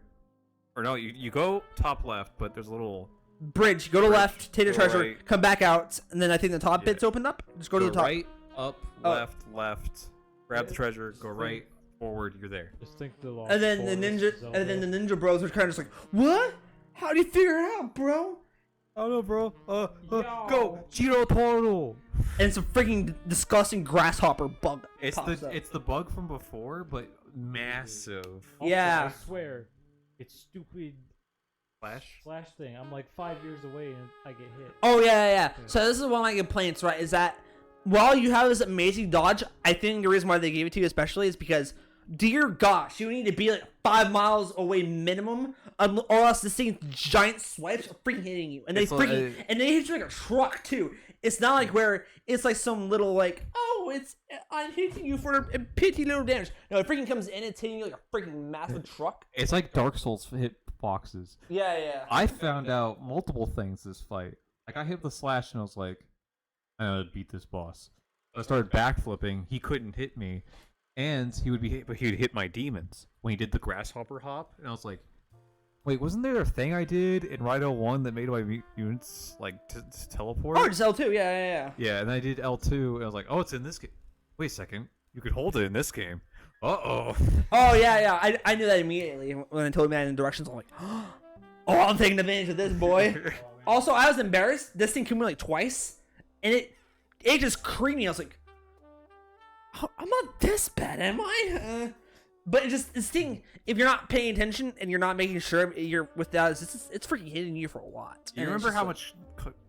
Or no, you go top left, but there's a little Bridge. Go to Bridge, left, take the go treasure, right. come back out, and then I think the top Yeah. bit's opened up. Just go to the top. right, up, Oh. left. Grab the treasure, go right, forward, you're there. Just think the long And then the ninja bros are kind of just like, what? How do you figure it out, bro? Oh no, bro. Yo. Go, Jiro Toro. And it's a freaking disgusting grasshopper bug. It's pops up. the bug from before, but massive. Yeah. I swear, it's stupid flash thing. I'm like 5 years away and I get hit. Oh yeah. So this is one of my complaints, right? Is that while you have this amazing dodge, I think the reason why they gave it to you especially is because, dear gosh, you need to be like 5 miles away minimum, or else this thing giant swipes are freaking hitting you, and they It's freaking and they hit you like a truck too. It's not like where it's like some little like, oh, it's I'm hitting you for a petty little damage. No, it freaking comes in, it's hitting you like a freaking massive truck. It's like Dark Souls hit boxes. Yeah. I found out multiple things this fight. Like I hit the slash and I was like, I know how to beat this boss. I started backflipping. He couldn't hit me, and he would hit my demons when he did the grasshopper hop. And I was like, wait, wasn't there a thing I did in Raidou 1 that made my mutants like to teleport? Oh, just L2. Yeah. Yeah, and I did L2, and I was like, oh, it's in this game. Wait a second, you could hold it in this game. Uh-oh. Oh yeah. I knew that immediately when I told me that in directions. I'm like, oh, I'm taking advantage of this, boy. Oh Also, I was embarrassed. This thing killed me like twice, and it just creamed me. I was like, "Oh, I'm not this bad, am I?" But this thing, if you're not paying attention and you're not making sure you're with that, it's freaking hitting you for a lot. You And it's remember just how like- much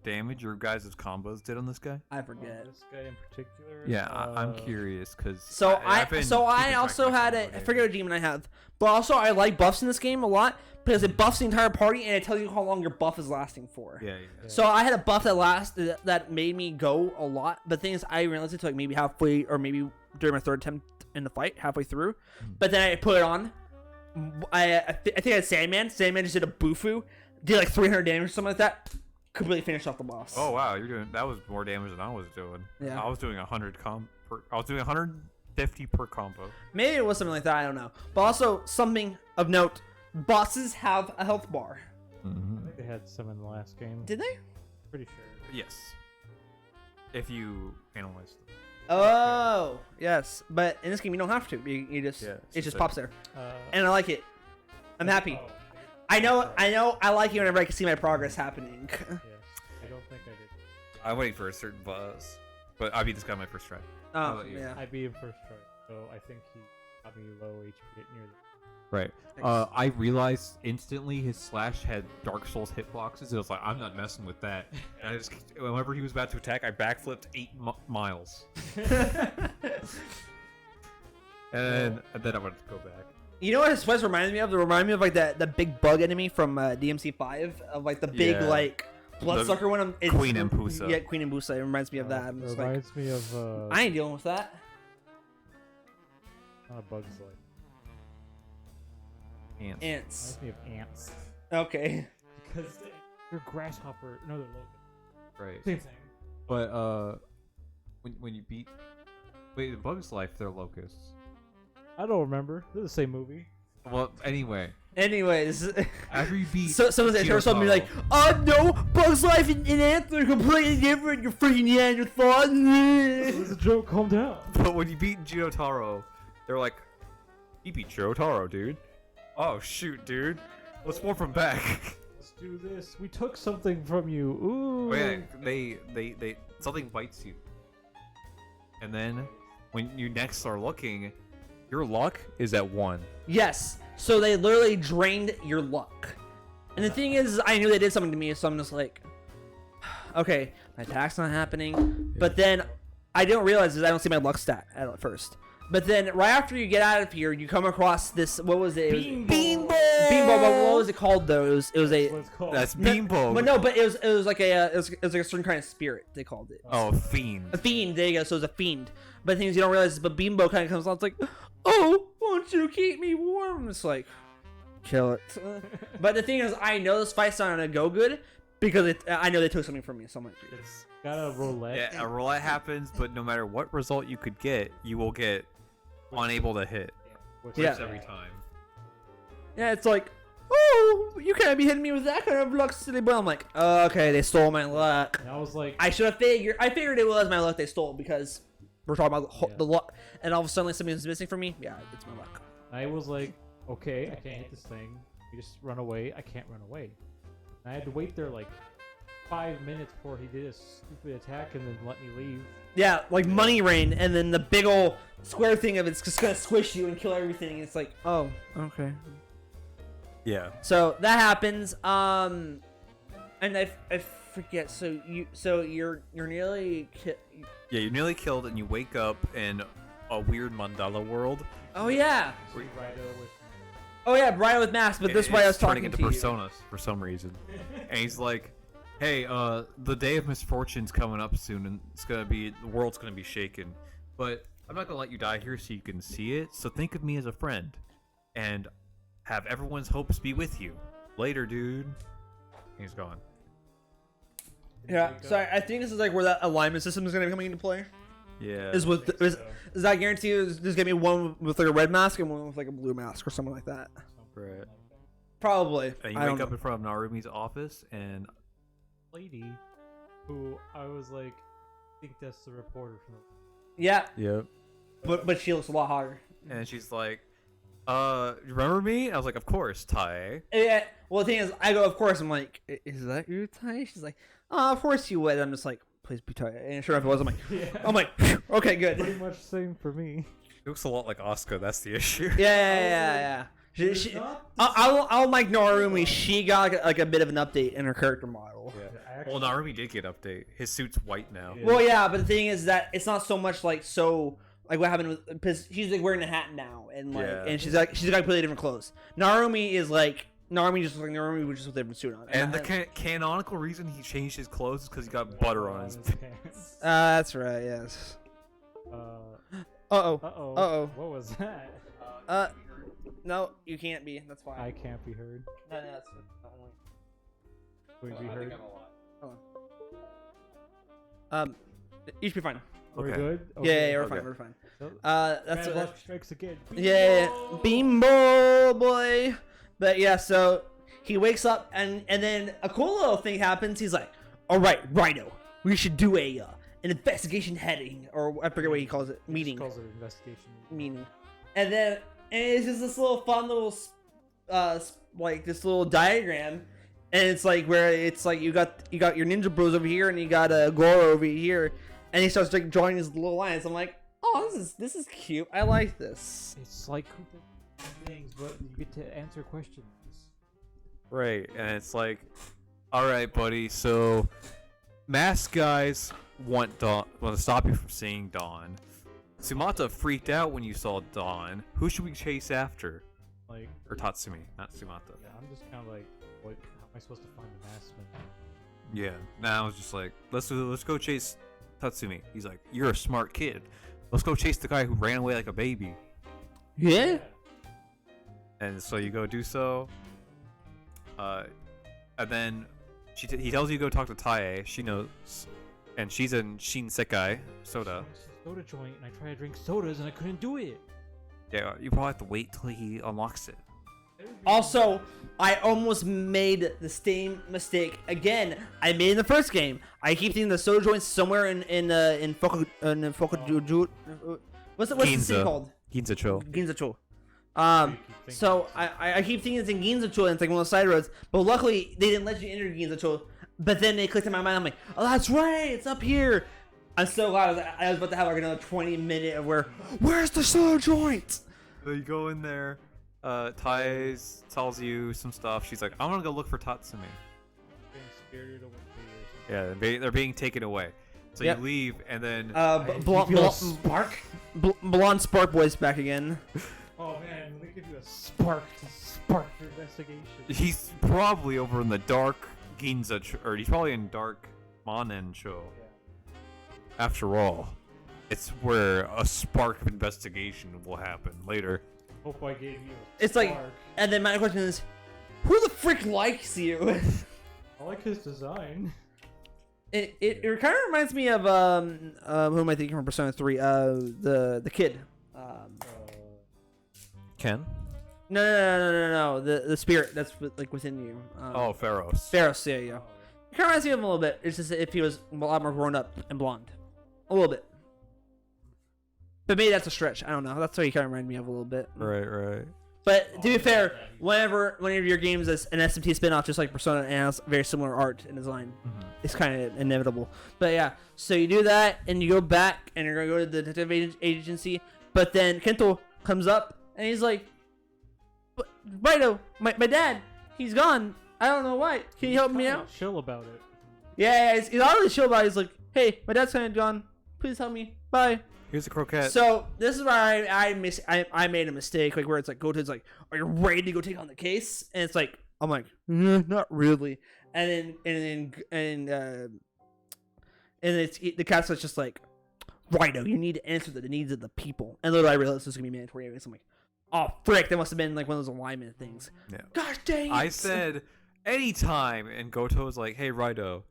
damage your guys' combos did on this guy? I forget. This guy in particular. Yeah, I'm curious because So I also had I forget what demon I have, but also I like buffs in this game a lot because it buffs the entire party and it tells you how long your buff is lasting for. Yeah. So I had a buff that made me go a lot, but the thing is I realized it to like maybe halfway or maybe during my third attempt in the fight, halfway through. But then I put it on. I think I had Sandman. Sandman just did a bufu, did like 300 damage or something like that. Completely finished off the boss. Oh wow, that was more damage than I was doing. Yeah. I was doing 150 per combo. Maybe it was something like that. I don't know. But also something of note: bosses have a health bar. I think they had some in the last game. Did they? Pretty sure. Yes. If you analyze them. Oh, yes. But in this game, you don't have to. You just Yeah, it just so- pops there, Uh, and I like it. I'm happy. oh, I know. I like it whenever I can see my progress happening. yes. I don't think I did. I'm waiting for a certain boss, but I beat this guy on my first try. How Oh, about you? yeah. I beat him first try, so I think he got me low HP at near the. Right. I realized instantly his slash had Dark Souls hitboxes. It was like, I'm not messing with that. And I just, whenever he was about to attack, I backflipped 8 miles. And then I wanted to go back. You know what his quest reminds me of? It reminds me of like the big bug enemy from DMC5 of like the big Yeah. like bloodsucker one. It's, Queen Empusa. Yeah, Queen Empusa. It reminds me of that. I'm It just like, reminds me of I ain't dealing with that. not a Bug's Life. Ants. Ants. Reminds me of ants. Okay. Because they're grasshopper. No, they're locust. Right. Same thing. But when you beat, wait, the Bug's Life, they're locusts. I don't remember. They're the same movie. Well, anyway, Anyways, after you beat, so someone's gonna turn me like, "Oh no, Bug's Life and Ants are completely different. You're freaking Neanderthal." It was a joke. Calm down. But when you beat Jotaro, they're like, "You beat Jotaro, dude." Oh shoot, dude. Let's warp him back. Let's do this. We took something from you. Ooh. Oh yeah, they something bites you, and then when you next are looking, your luck is at 1. Yes. So they literally drained your luck. And the thing is, I knew they did something to me, so I'm just like, okay, my attack's not happening. But then I didn't realize I don't see my luck stat at first. But then right after you get out of here, you come across this. What was it? Beanball. Beanball. But what was it called though? It was a. What it's called. That's No, Beanbog. But no, but it was like it was like a certain kind of spirit. They called it. Oh, fiend. A fiend. There you go. So it's a fiend. But the thing is, you don't realize. But Beanbo kind of comes along. It's like, oh, won't you keep me warm? It's like, kill it. But the thing is, I know this fight's not gonna go good because I know they took something from me. So I'm like, It's got a roulette. Yeah, a roulette happens, but no matter what result you could get, you will get unable to hit. Which Yeah. is Every bad. time. yeah, it's like, oh, you can't be hitting me with that kind of luck, silly boy. I'm like, okay, they stole my luck. And I was like, I should have figured. I figured it was my luck they stole because we're talking about Yeah. the luck, and all of a sudden something was missing from me. Yeah, it's my luck. I was like, okay, I can't hit this thing. You just run away. I can't run away. And I had to wait there like 5 minutes before he did a stupid attack and then let me leave. Yeah, like money rain, and then the big old square thing of it's just gonna squish you and kill everything. And it's like, oh, okay. Yeah. So that happens. And I forget. So you're nearly. Yeah, you're nearly killed, and you wake up in a weird mandala world. Oh yeah. See Raidou with Oh yeah, Brian with mask. But this is why I was It's turning talking into to you. personas for some reason, and he's like, "Hey, the day of misfortune's coming up soon, and the world's gonna be shaken. But I'm not gonna let you die here, so you can see it. So think of me as a friend, and have everyone's hopes be with you. Later, dude." And he's gone. Yeah. So I think this is like where that alignment system is gonna be coming into play. Yeah. Is that guarantee there's gonna be one with like a red mask and one with like a blue mask or something like that? Right. Probably. And you I don't wake up know. in front of Narumi's office, and lady who I was like, I think that's the reporter from the. Yeah, yep. but she looks a lot hotter. And she's like, remember me? I was like, of course, Tai. Yeah. Well, the thing is, I go, of course. I'm like, is that you, Tai? She's like, oh, of course you would. I'm just like, please be Tai. And sure enough, it was. I'm like, Yeah. okay, good. Pretty much same for me. It looks a lot like Asuka. That's the issue. Yeah. I'll like Narumi. She got like a bit of an update in her character model. Yeah. Well, Narumi did get update. His suit's white now. Yeah. Well, yeah, but the thing is that it's not so much like what happened with, because she's like wearing a hat now and like and she's got completely different clothes. Narumi is like Narumi just like Narumi was just with a different suit on. And the canonical reason he changed his clothes is because he got butter on his pants. That's right. Yes. Uh-oh. What was that? No, you can't be. That's fine. I can't be heard. No, that's not only. Will you be heard? Hold on. You should be fine. We're Okay. good? Yeah, we're Okay. fine. We're fine. So, That's bad luck strikes again. yeah, Beambo boy. But yeah, so he wakes up and then a cool little thing happens. He's like, "All right, Raidou, we should do an investigation heading, or I forget what he calls it, meeting, He calls it investigation. meeting." And then it's just this little fun little like this little diagram, and it's like where it's like you got your ninja bros over here and you got a Goro over here, and he starts like drawing his little lines. I'm like, oh, this is cute. I like this. It's like things, but you get to answer questions. Right, and it's like, all right, buddy. So, masked guys want to stop you from seeing Dawn. Sumata freaked out when you saw Dawn. Who should we chase after? Like, Or Tatsumi, not Sumata. yeah, I'm just kind of like, what? How am I supposed to find the maskman? Yeah. Now I was just like, let's go chase Tatsumi. He's like, you're a smart kid. Let's go chase the guy who ran away like a baby. Yeah. And so you go do so. And then he tells you to go talk to Tae. She knows, and she's in Shinsekai Soda. Soda joint, and I tried to drink sodas and I couldn't do it. Yeah, you probably have to wait till he unlocks it. Also, I almost made the same mistake again. I made in the first game. I keep thinking the soda joint's somewhere in Fukujuju. What's the city called? Ginzacho. Ginzacho. So I keep thinking it's in Ginzacho and it's like one of the side roads. But luckily they didn't let you enter Ginzacho. But then they clicked in my mind. I'm like, oh, that's right, it's up here. I'm so glad I was about to have like another 20-minute of where's the soda joint? So you go in there. Tai tells you some stuff. She's like, I'm gonna go look for Tatsumi. Being spirited away. Yeah, they're being taken away. So Yep. you leave, and then Blonde Spark Boy's back again. Oh man, they give you a spark to spark your investigation. he's probably over in the dark Ginza, or he's probably in dark Manencho. After all, it's where a spark of investigation will happen later. Hope I gave you a It's like, spark. and then my question is, who the frick likes you? I like his design. It kind of reminds me of who am I thinking from Persona 3? The kid. Ken? No. The spirit that's like within you. Oh, Pharos. Pharos. Yeah. It kind of reminds me of him a little bit. It's just if he was a lot more grown up and blonde, a little bit. But maybe that's a stretch. I don't know. That's what he kind of reminded me of a little bit. Right. But to be fair, whenever your game is an SMT spin-off, just like Persona, and has very similar art and design, it's kind of inevitable. But yeah, so you do that, and you go back, and you're gonna go to the detective agency. But then Kento comes up, and he's like, "Raidou, my dad, he's gone. I don't know why. Can you help me out?" Chill about it. Yeah, he's not really chill about it. He's like, "Hey, my dad's kind of gone. Please help me. Bye." Here's a croquette. So this is where I made a mistake, like where it's like Goten's like, "Are you ready to go take on the case?" And it's like, I'm like, not really. And then it's the cat's just like, "Raidou, you need to answer the needs of the people." And little I realized this was gonna be mandatory. So I'm like, oh frick, that must have been like one of those alignment things. Yeah. Gosh dang it. I said anytime, and Goto was like, "Hey, Raidou,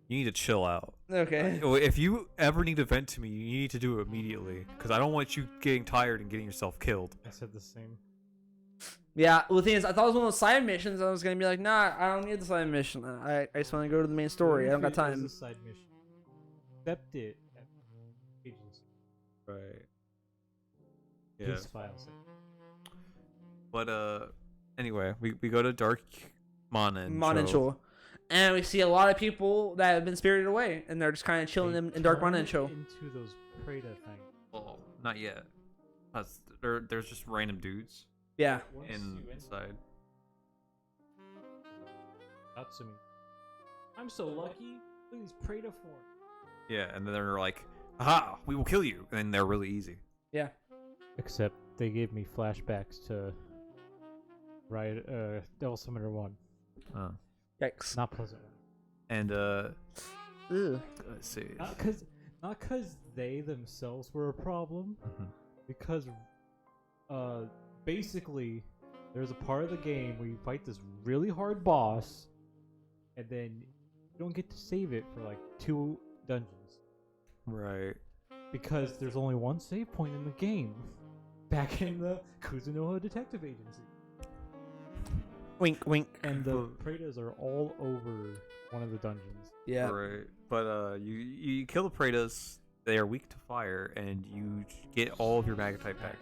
you need to chill out. Okay. If you ever need to vent to me, you need to do it immediately, because I don't want you getting tired and getting yourself killed." I said the same. Yeah, well, the thing is, I thought it was one of those side missions. I was gonna be like, nah, I don't need the side mission. I just want to go to the main story. I don't got time. It's a side mission. Accept it. Agency. Right. Peace files. But anyway, we go to Dark Monencho. And we see a lot of people that have been spirited away, and they're just kind of chilling in Dark Monencho. Into those Prada things. Well, not yet. There's just random dudes Yeah. Once you inside. Natsumi. I'm so lucky. Please Prada form. Yeah, and then they're like, "Aha, we will kill you," and they're really easy. Yeah. Except they gave me flashbacks to Devil Summoner 1. Oh. Yikes. Not pleasant. And Ugh. let's see. Not cause they themselves were a problem, because basically there's a part of the game where you fight this really hard boss, and then you don't get to save it for like 2 dungeons. Right. Because there's only one save point in the game. Back in the Kuzunoha Detective Agency. Wink, wink. And the Pradas are all over one of the dungeons. Yeah. Right. But you kill the Praetas. They are weak to fire, and you get all of your Magnetite back.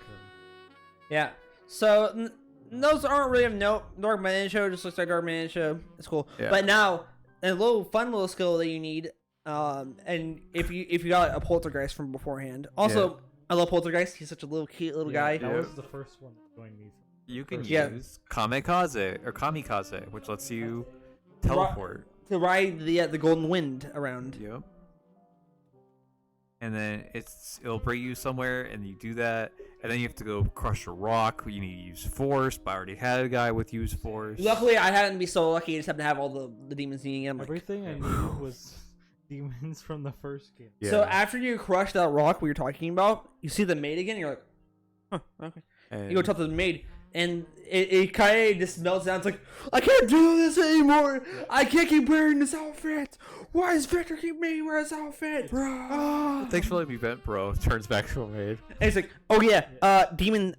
Yeah. So those aren't really of note. Dark Monencho just looks like Dark Monencho. It's cool. Yeah. But now a little fun little skill that you need. And if you got a poltergeist from beforehand. Also, I love poltergeist. He's such a little cute little guy. That was the first one that joined me. You can Yeah. use Kamikaze, which lets you teleport. To ride the golden wind around. Yep. And then it'll bring you somewhere, and you do that, and then you have to go crush a rock. You need to use force, but I already had a guy with use force. Luckily, I hadn't be so lucky. I just happened to have all the demons needing him. Like, Everything I needed was demons from the first game. Yeah. So after you crush that rock we were talking about, you see the maid again. You're like, huh, okay. And You go talk to the maid, and it kind of just melts down. It's like, I can't do this anymore. I can't keep wearing this outfit. Why does Victor keep making me wear this outfit? Ah. Thanks for letting me vent, bro. Turns back to a maid. And it's like, oh yeah, demon,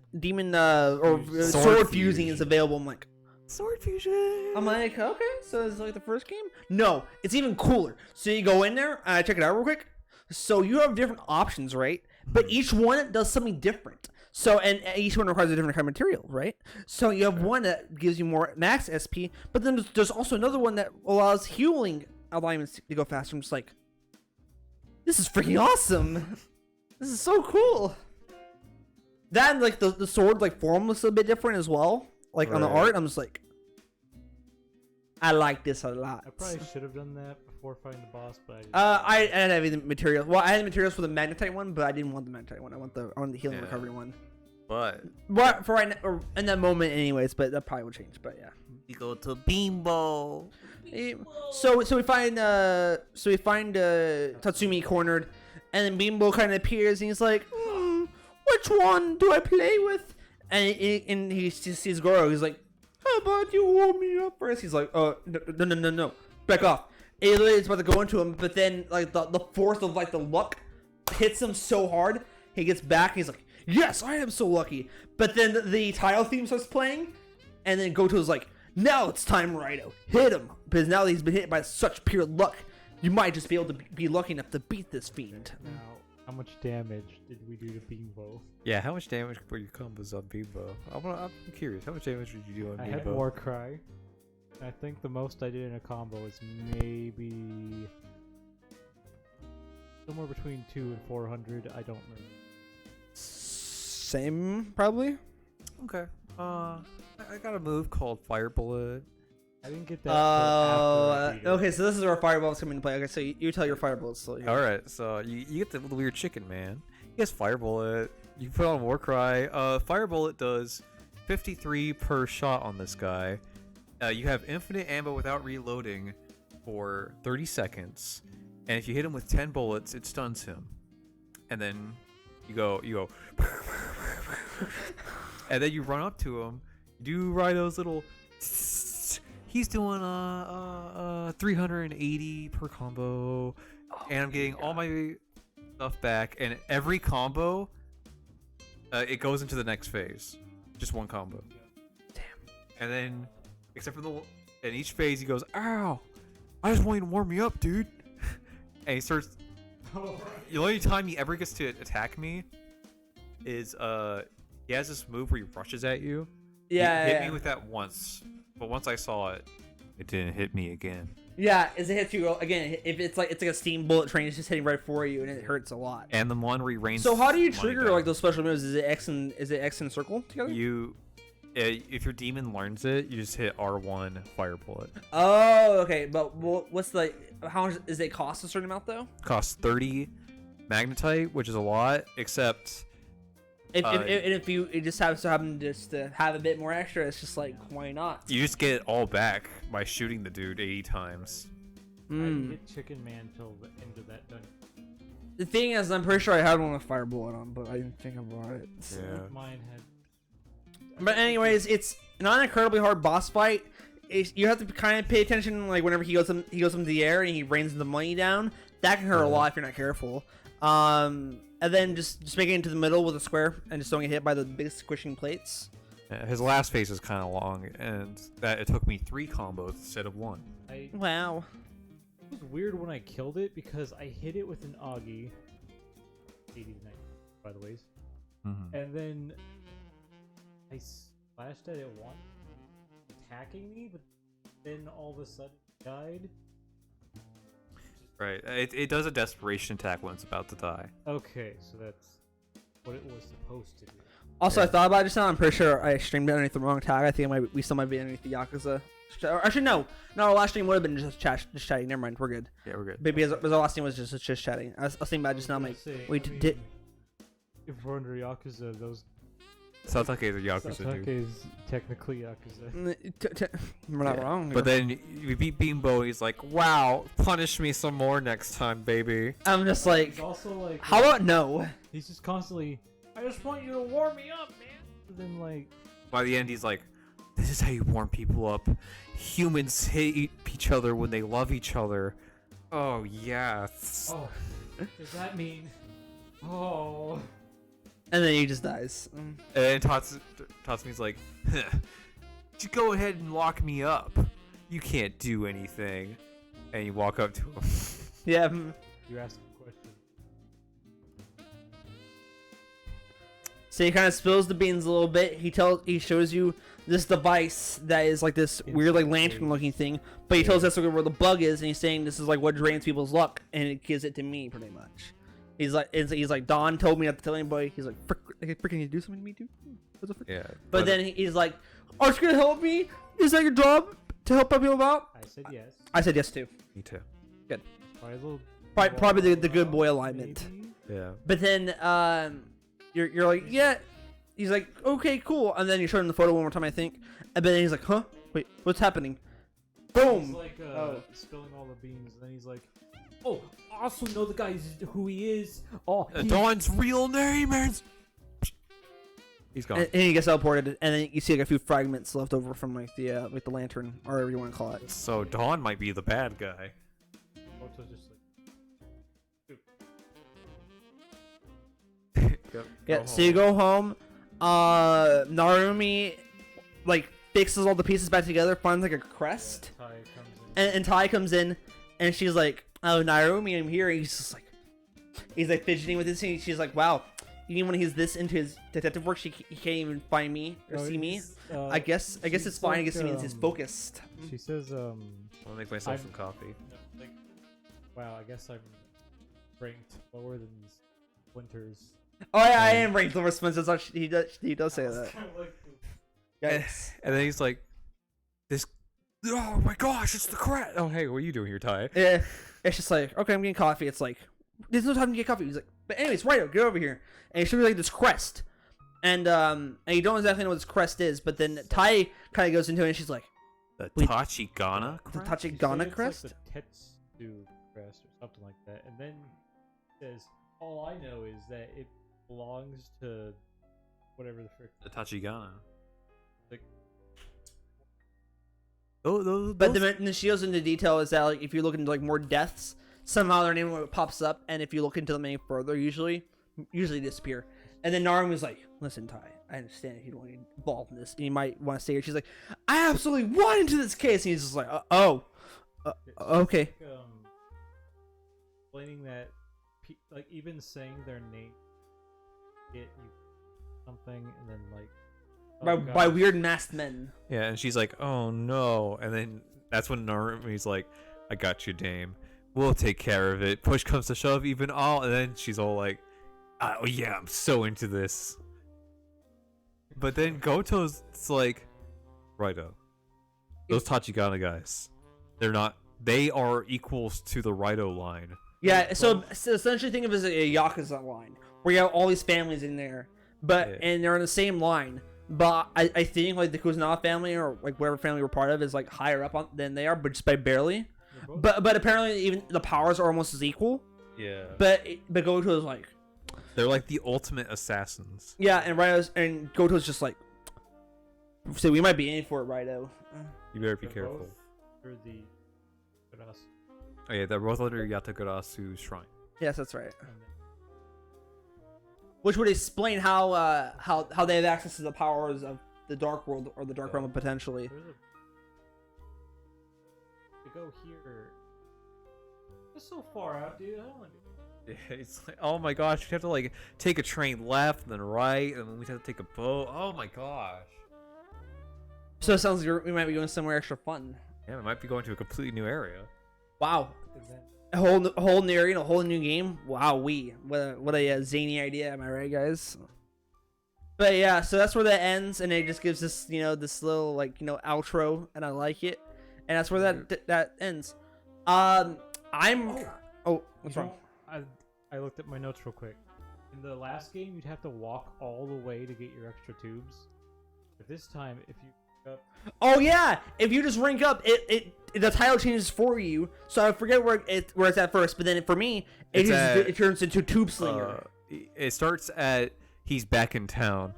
or sword fusing is available. I'm like, Sword fusion. I'm like, okay, so it's like the first game? No, it's even cooler. So you go in there, check it out real quick. So you have different options, right? But each one does something different. So, and each one requires a different kind of material, right? So you have one that gives you more max SP, but then there's also another one that allows healing alignments to go faster. I'm just like, this is freaking awesome. This is so cool. That and like the sword like form looks a bit different as well. Like on the Right. art, I'm just like, I like this a lot. I probably should have done that before fighting the boss, but I didn't have any materials. Well, I had the materials for the magnetite one, but I didn't want the magnetite one. I want the healing Yeah. recovery one. But But for right now, or in that moment, anyways. But that probably will change. But yeah. you go to Beambo. So we find Tatsumi cornered, and then Bimbo kind of appears, and he's like, which one do I play with? And he sees Goro. He's like, how about you warm me up first? He's like, no, back off. And he literally is about to go into him, but then like the force of like the luck hits him so hard, he gets back, and he's like, yes, I am so lucky. But then the title theme starts playing, and then Goto's like, now it's time, Raidou. Hit him. Because now that he's been hit by such pure luck, you might just be able to be lucky enough to beat this fiend. now, how much damage did we do to Bimbo? Yeah, how much damage were your combos on Beambo? I'm curious. How much damage did you do on I Beambo? had War Cry. I think the most I did in a combo is maybe somewhere between 200 and 400. I don't remember. Same, probably. Okay. I got a move called Fire Bullet. I didn't get that. till after I beat it. Okay, so this is where fireballs come into play. Okay, so you tell your fireballs still here. All right, so you get the weird chicken man. He has Fire Bullet. You put on War Cry. Fire Bullet does 53 per shot on this guy. You have infinite ammo without reloading for 30 seconds, and if you hit him with 10 bullets, it stuns him. And then you go, and then you run up to him. You do Raidou's little. He's doing 380 per combo, and I'm getting all my stuff back. And every combo, it goes into the next phase, just one combo. Damn. And then, except for in each phase, he goes, "Ow! I just want you to warm me up, dude." And he starts. The only time he ever gets to attack me is he has this move where he rushes at you, Yeah, It hit yeah. me with that once, but once I saw it, it didn't hit me again. Yeah, as it hits you again, if it's like a steam bullet train, it's just hitting right for you, and it hurts a lot. And the one where he rains. So how do you money trigger down. like those special moves? Is it X and circle together? If your demon learns it, you just hit R1 fire bullet. Oh, okay. But what's the how much does it cost a certain amount though? Costs 30 magnetite, which is a lot, except If you just have to happen just to have a bit more extra, it's just like why not? you just get it all back by shooting the dude 80 times. I hit Chicken Man till the end of that dungeon. The thing is, I'm pretty sure I had one with fire bullet on, but I didn't think about it. Yeah. Mine had. But anyways, it's not an incredibly hard boss fight. You have to kind of pay attention, like whenever he goes into the air and he rains the money down. That can hurt a lot if you're not careful. And then just make it into the middle with a square and just don't get hit by the big squishing plates. Yeah, his last phase is kind of long, and that it took me 3 combos instead of 1. Wow. It was weird when I killed it because I hit it with an Augie. 80 to 90, by the ways. And then I splashed at it once, attacking me, but then all of a sudden it died. Right. It does a desperation attack when it's about to die. Okay, so that's what it was supposed to do. Also, I thought about it just now. I'm pretty sure I streamed it underneath the wrong tag. I think we still might be underneath the Yakuza. Actually, no. Our last stream would have been just chatting. Never mind. We're good. Yeah, we're good. Because our last stream was just chatting. I was thinking about it just now. I'm like, wait, did. If we're under Yakuza, those Satake is a Yakuza Satake dude. is technically Yakuza. We're not wrong. But then you beat Bimbo, he's like, wow, punish me some more next time, baby. I'm just like, He's also like, how about no? he's just constantly, I just want you to warm me up, man. And then like, By the end, he's like, this is how you warm people up. Humans hate each other when they love each other. Oh, yeah. oh, does that mean, oh. And then he just dies. And then Tatsumi's like, just go ahead and lock me up. You can't do anything. And you walk up to him. Yeah. You asked a question. So he kind of spills the beans a little bit. He shows you this device that is like this weird like lantern looking thing. But he tells us where the bug is, and he's saying this is like what drains people's luck, and it gives it to me pretty much. He's like Don told me not to tell anybody. He's like, freaking you do something to me too? What the frick? Yeah. But then he's like, aren't you gonna help me? Is that your job to help people out? I said yes. I said yes too. Me too. Good. Probably, a little Probably the good boy alignment. maybe? Yeah. But then you're like, yeah. He's like, okay, cool. And then you show him the photo one more time, I think. And then he's like, huh? Wait, what's happening? Boom. He's like spilling all the beans, and then he's like, oh, I also know the guy who he is. Oh, Dawn's real name is... He's gone. And he gets teleported, and then you see like a few fragments left over from like the lantern, or whatever you want to call it. So Dawn might be the bad guy. Oto's just like, Yeah. So you go home. Narumi like fixes all the pieces back together, finds like a crest, Tai comes in. and Tai comes in, and she's like, "Oh, Narumi, I'm here." He's just like, he's like fidgeting with this thing. She's like, "Wow, even when he's this into his detective work, he can't even find me or see me." I guess it's fine. I guess it means he's focused. She says, I'll make myself some coffee. like, wow, I guess I'm ranked lower than Winters. Oh yeah, I am ranked lower Spencer. He does say that. Yikes. And then he's like, this... Oh my gosh, it's the crap! Oh, hey, what are you doing here, Ty? Yeah, it's just like, okay, I'm getting coffee. It's like, there's no time to get coffee. He's like, but anyways, Raidou, get over here. And he shows you like this crest, and you don't exactly know what this crest is, but then Tai kind of goes into it, and she's like, The Wait. Tachigana? the crest? Tachigana crest. Like the Tetsu crest or something like that. And then says, all I know is that it belongs to whatever the frick. The Tachigana. Like, But then she goes into detail is that like if you look into like more deaths, somehow their name pops up, and if you look into them any further, usually disappear. And then Narum was like, "Listen, Ty, I understand if you don't want to get involved in this, and you might want to stay here." She's like, "I absolutely want into this case," and he's just like, okay." explaining that, like, even saying their name, get you something, and then like Oh, by gosh. weird masked men. Yeah, and she's like, "Oh no!" And then that's when Narumi's like, "I got you, Dame. We'll take care of it." Push comes to shove, even all, and then she's all like, "Oh yeah, I'm so into this." But then Goto's like, "Righto, those Tachigana guys, they are equals to the Raidou line." Yeah, so essentially think of it as a Yakuza line, where you have all these families in there, and they're in the same line. But I think like the Kuzunoha family or like whatever family we're part of is like higher up than they are, but just by barely. But apparently even the powers are almost as equal. Yeah. But Goto is like, They're like the ultimate assassins. yeah, and Goto's just like, so we might be in for it, Raidou. You better be They're careful. both through the Kuras. Oh yeah, they're both under Yatagarasu shrine. Yes, that's right. Which would explain how they have access to the powers of the Dark World or the Dark Realm potentially. There's to go here. It's so far out, dude. I don't want to. Yeah, it's like, oh my gosh, we have to like take a train left and then right, and then we have to take a boat. Oh my gosh. So it sounds like we might be going somewhere extra fun. Yeah, we might be going to a completely new area. Wow, a whole new area, a whole new game. Wow, what a zany idea, am I right, guys? But yeah, so that's where that ends, and it just gives us this little outro, and I like it, and that's where that ends. What's wrong? I looked at my notes real quick. In the last game, you'd have to walk all the way to get your extra tubes. But this time, if you up, Oh yeah, if you just rank up, the title changes for you. So I forget where it's at first, but then for me, it turns into Tube Slinger. It starts at he's back in town.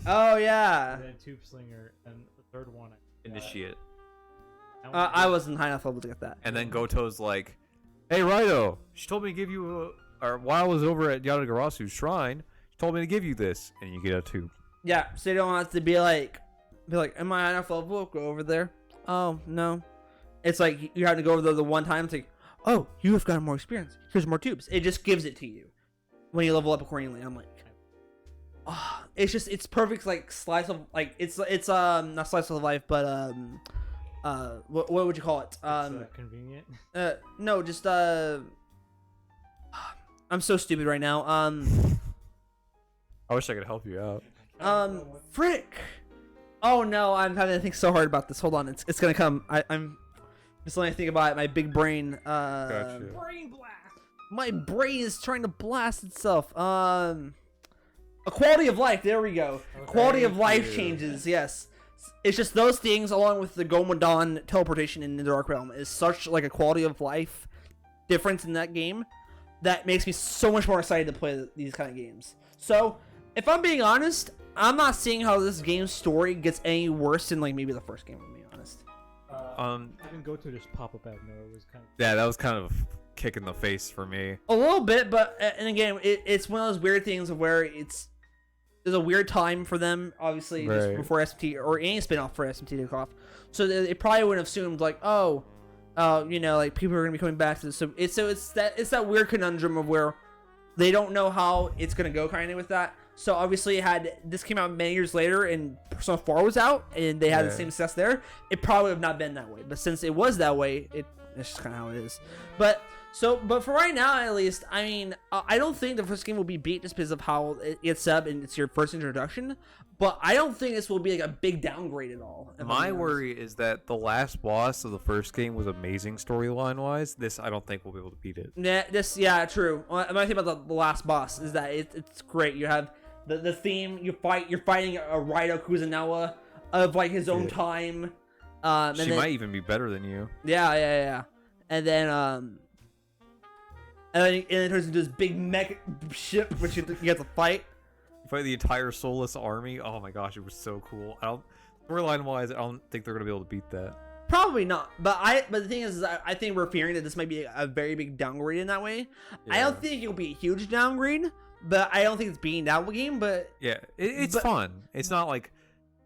Oh yeah. and then Tube Slinger, and the third one. Initiate. I wasn't high enough level to get that. And then Goto's like, "Hey Raidou, she told me to give you or while I was over at Yatagarasu's shrine, she told me to give you this, and you get a tube." Yeah, so you don't have to be like, am I high enough level? Go over there. Oh no, it's like you have to go over there the one time. It's like, oh, you have gotten more experience. Here's more tubes. It just gives it to you when you level up accordingly. I'm like, oh, it's perfect like slice of like it's not slice of life, but what would you call it? Convenient. No, just I'm so stupid right now. I wish I could help you out. Frick. Oh no, I'm having to think so hard about this. Hold on, it's gonna come. I'm just letting me think about it. My big brain. Gotcha. Brain blast. My brain is trying to blast itself. A quality of life. There we go. Quality of life changes. Yes. It's just those things, along with the Gomadon teleportation in the Dark Realm, is such like a quality of life difference in that game that makes me so much more excited to play these kind of games. So, if I'm being honest, I'm not seeing how this game's story gets any worse than like maybe the first game. To be honest. Even go to just pop up out of nowhere was kind of. Yeah, that was kind of a kick in the face for me. A little bit, but and again, it's one of those weird things of where there's a weird time for them, obviously, just Right. before SMT or any spin-off for SMT took off. So they probably would have assumed like, like people are gonna be coming back to this. So it's that weird conundrum of where they don't know how it's gonna go kind of with that. So obviously, had this came out many years later and Persona 4 was out and they had the same success there, it probably would have not been that way. But since it was that way, it's just kind of how it is. But for right now, at least, I mean, I don't think the first game will be beat just because of how it's up and it's your first introduction. But I don't think this will be like a big downgrade at all. My worry is that the last boss of the first game was amazing storyline wise. This I don't think we'll be able to beat it. Yeah, true. My thing about the last boss is that it's great. You have the theme. You're fighting a Raidou Kuzunoha of like his own time. She might even be better than you. Yeah. And then it turns into this big mech ship which you have to fight. You fight the entire soulless army. Oh my gosh, it was so cool. Storyline wise, I don't think they're gonna be able to beat that. Probably not. But the thing is I think we're fearing that this might be a very big downgrade in that way. Yeah. I don't think it'll be a huge downgrade, but I don't think it's beating down the game. But yeah, it's fun. It's not like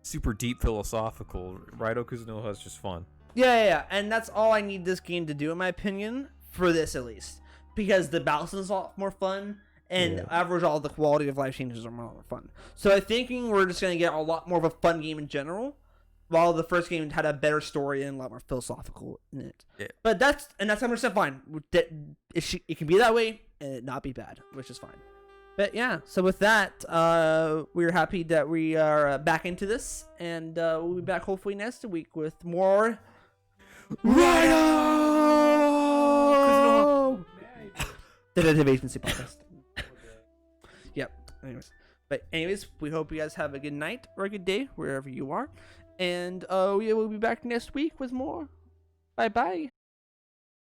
super deep philosophical. Raidou Kuzunoha is just fun. Yeah, and that's all I need this game to do, in my opinion, for this at least. Because the battle system is a lot more fun, and Yeah. overall the quality of life changes are more fun. So I'm thinking we're just gonna get a lot more of a fun game in general, while the first game had a better story and a lot more philosophical in it. Yeah. But that's 100% fine. It can be that way and it not be bad, which is fine. But yeah, so with that, we're happy that we are back into this, and we'll be back hopefully next week with more Raidou! The Detective Agency podcast. Yep. Anyways, we hope you guys have a good night or a good day wherever you are, and we will be back next week with more. Bye bye.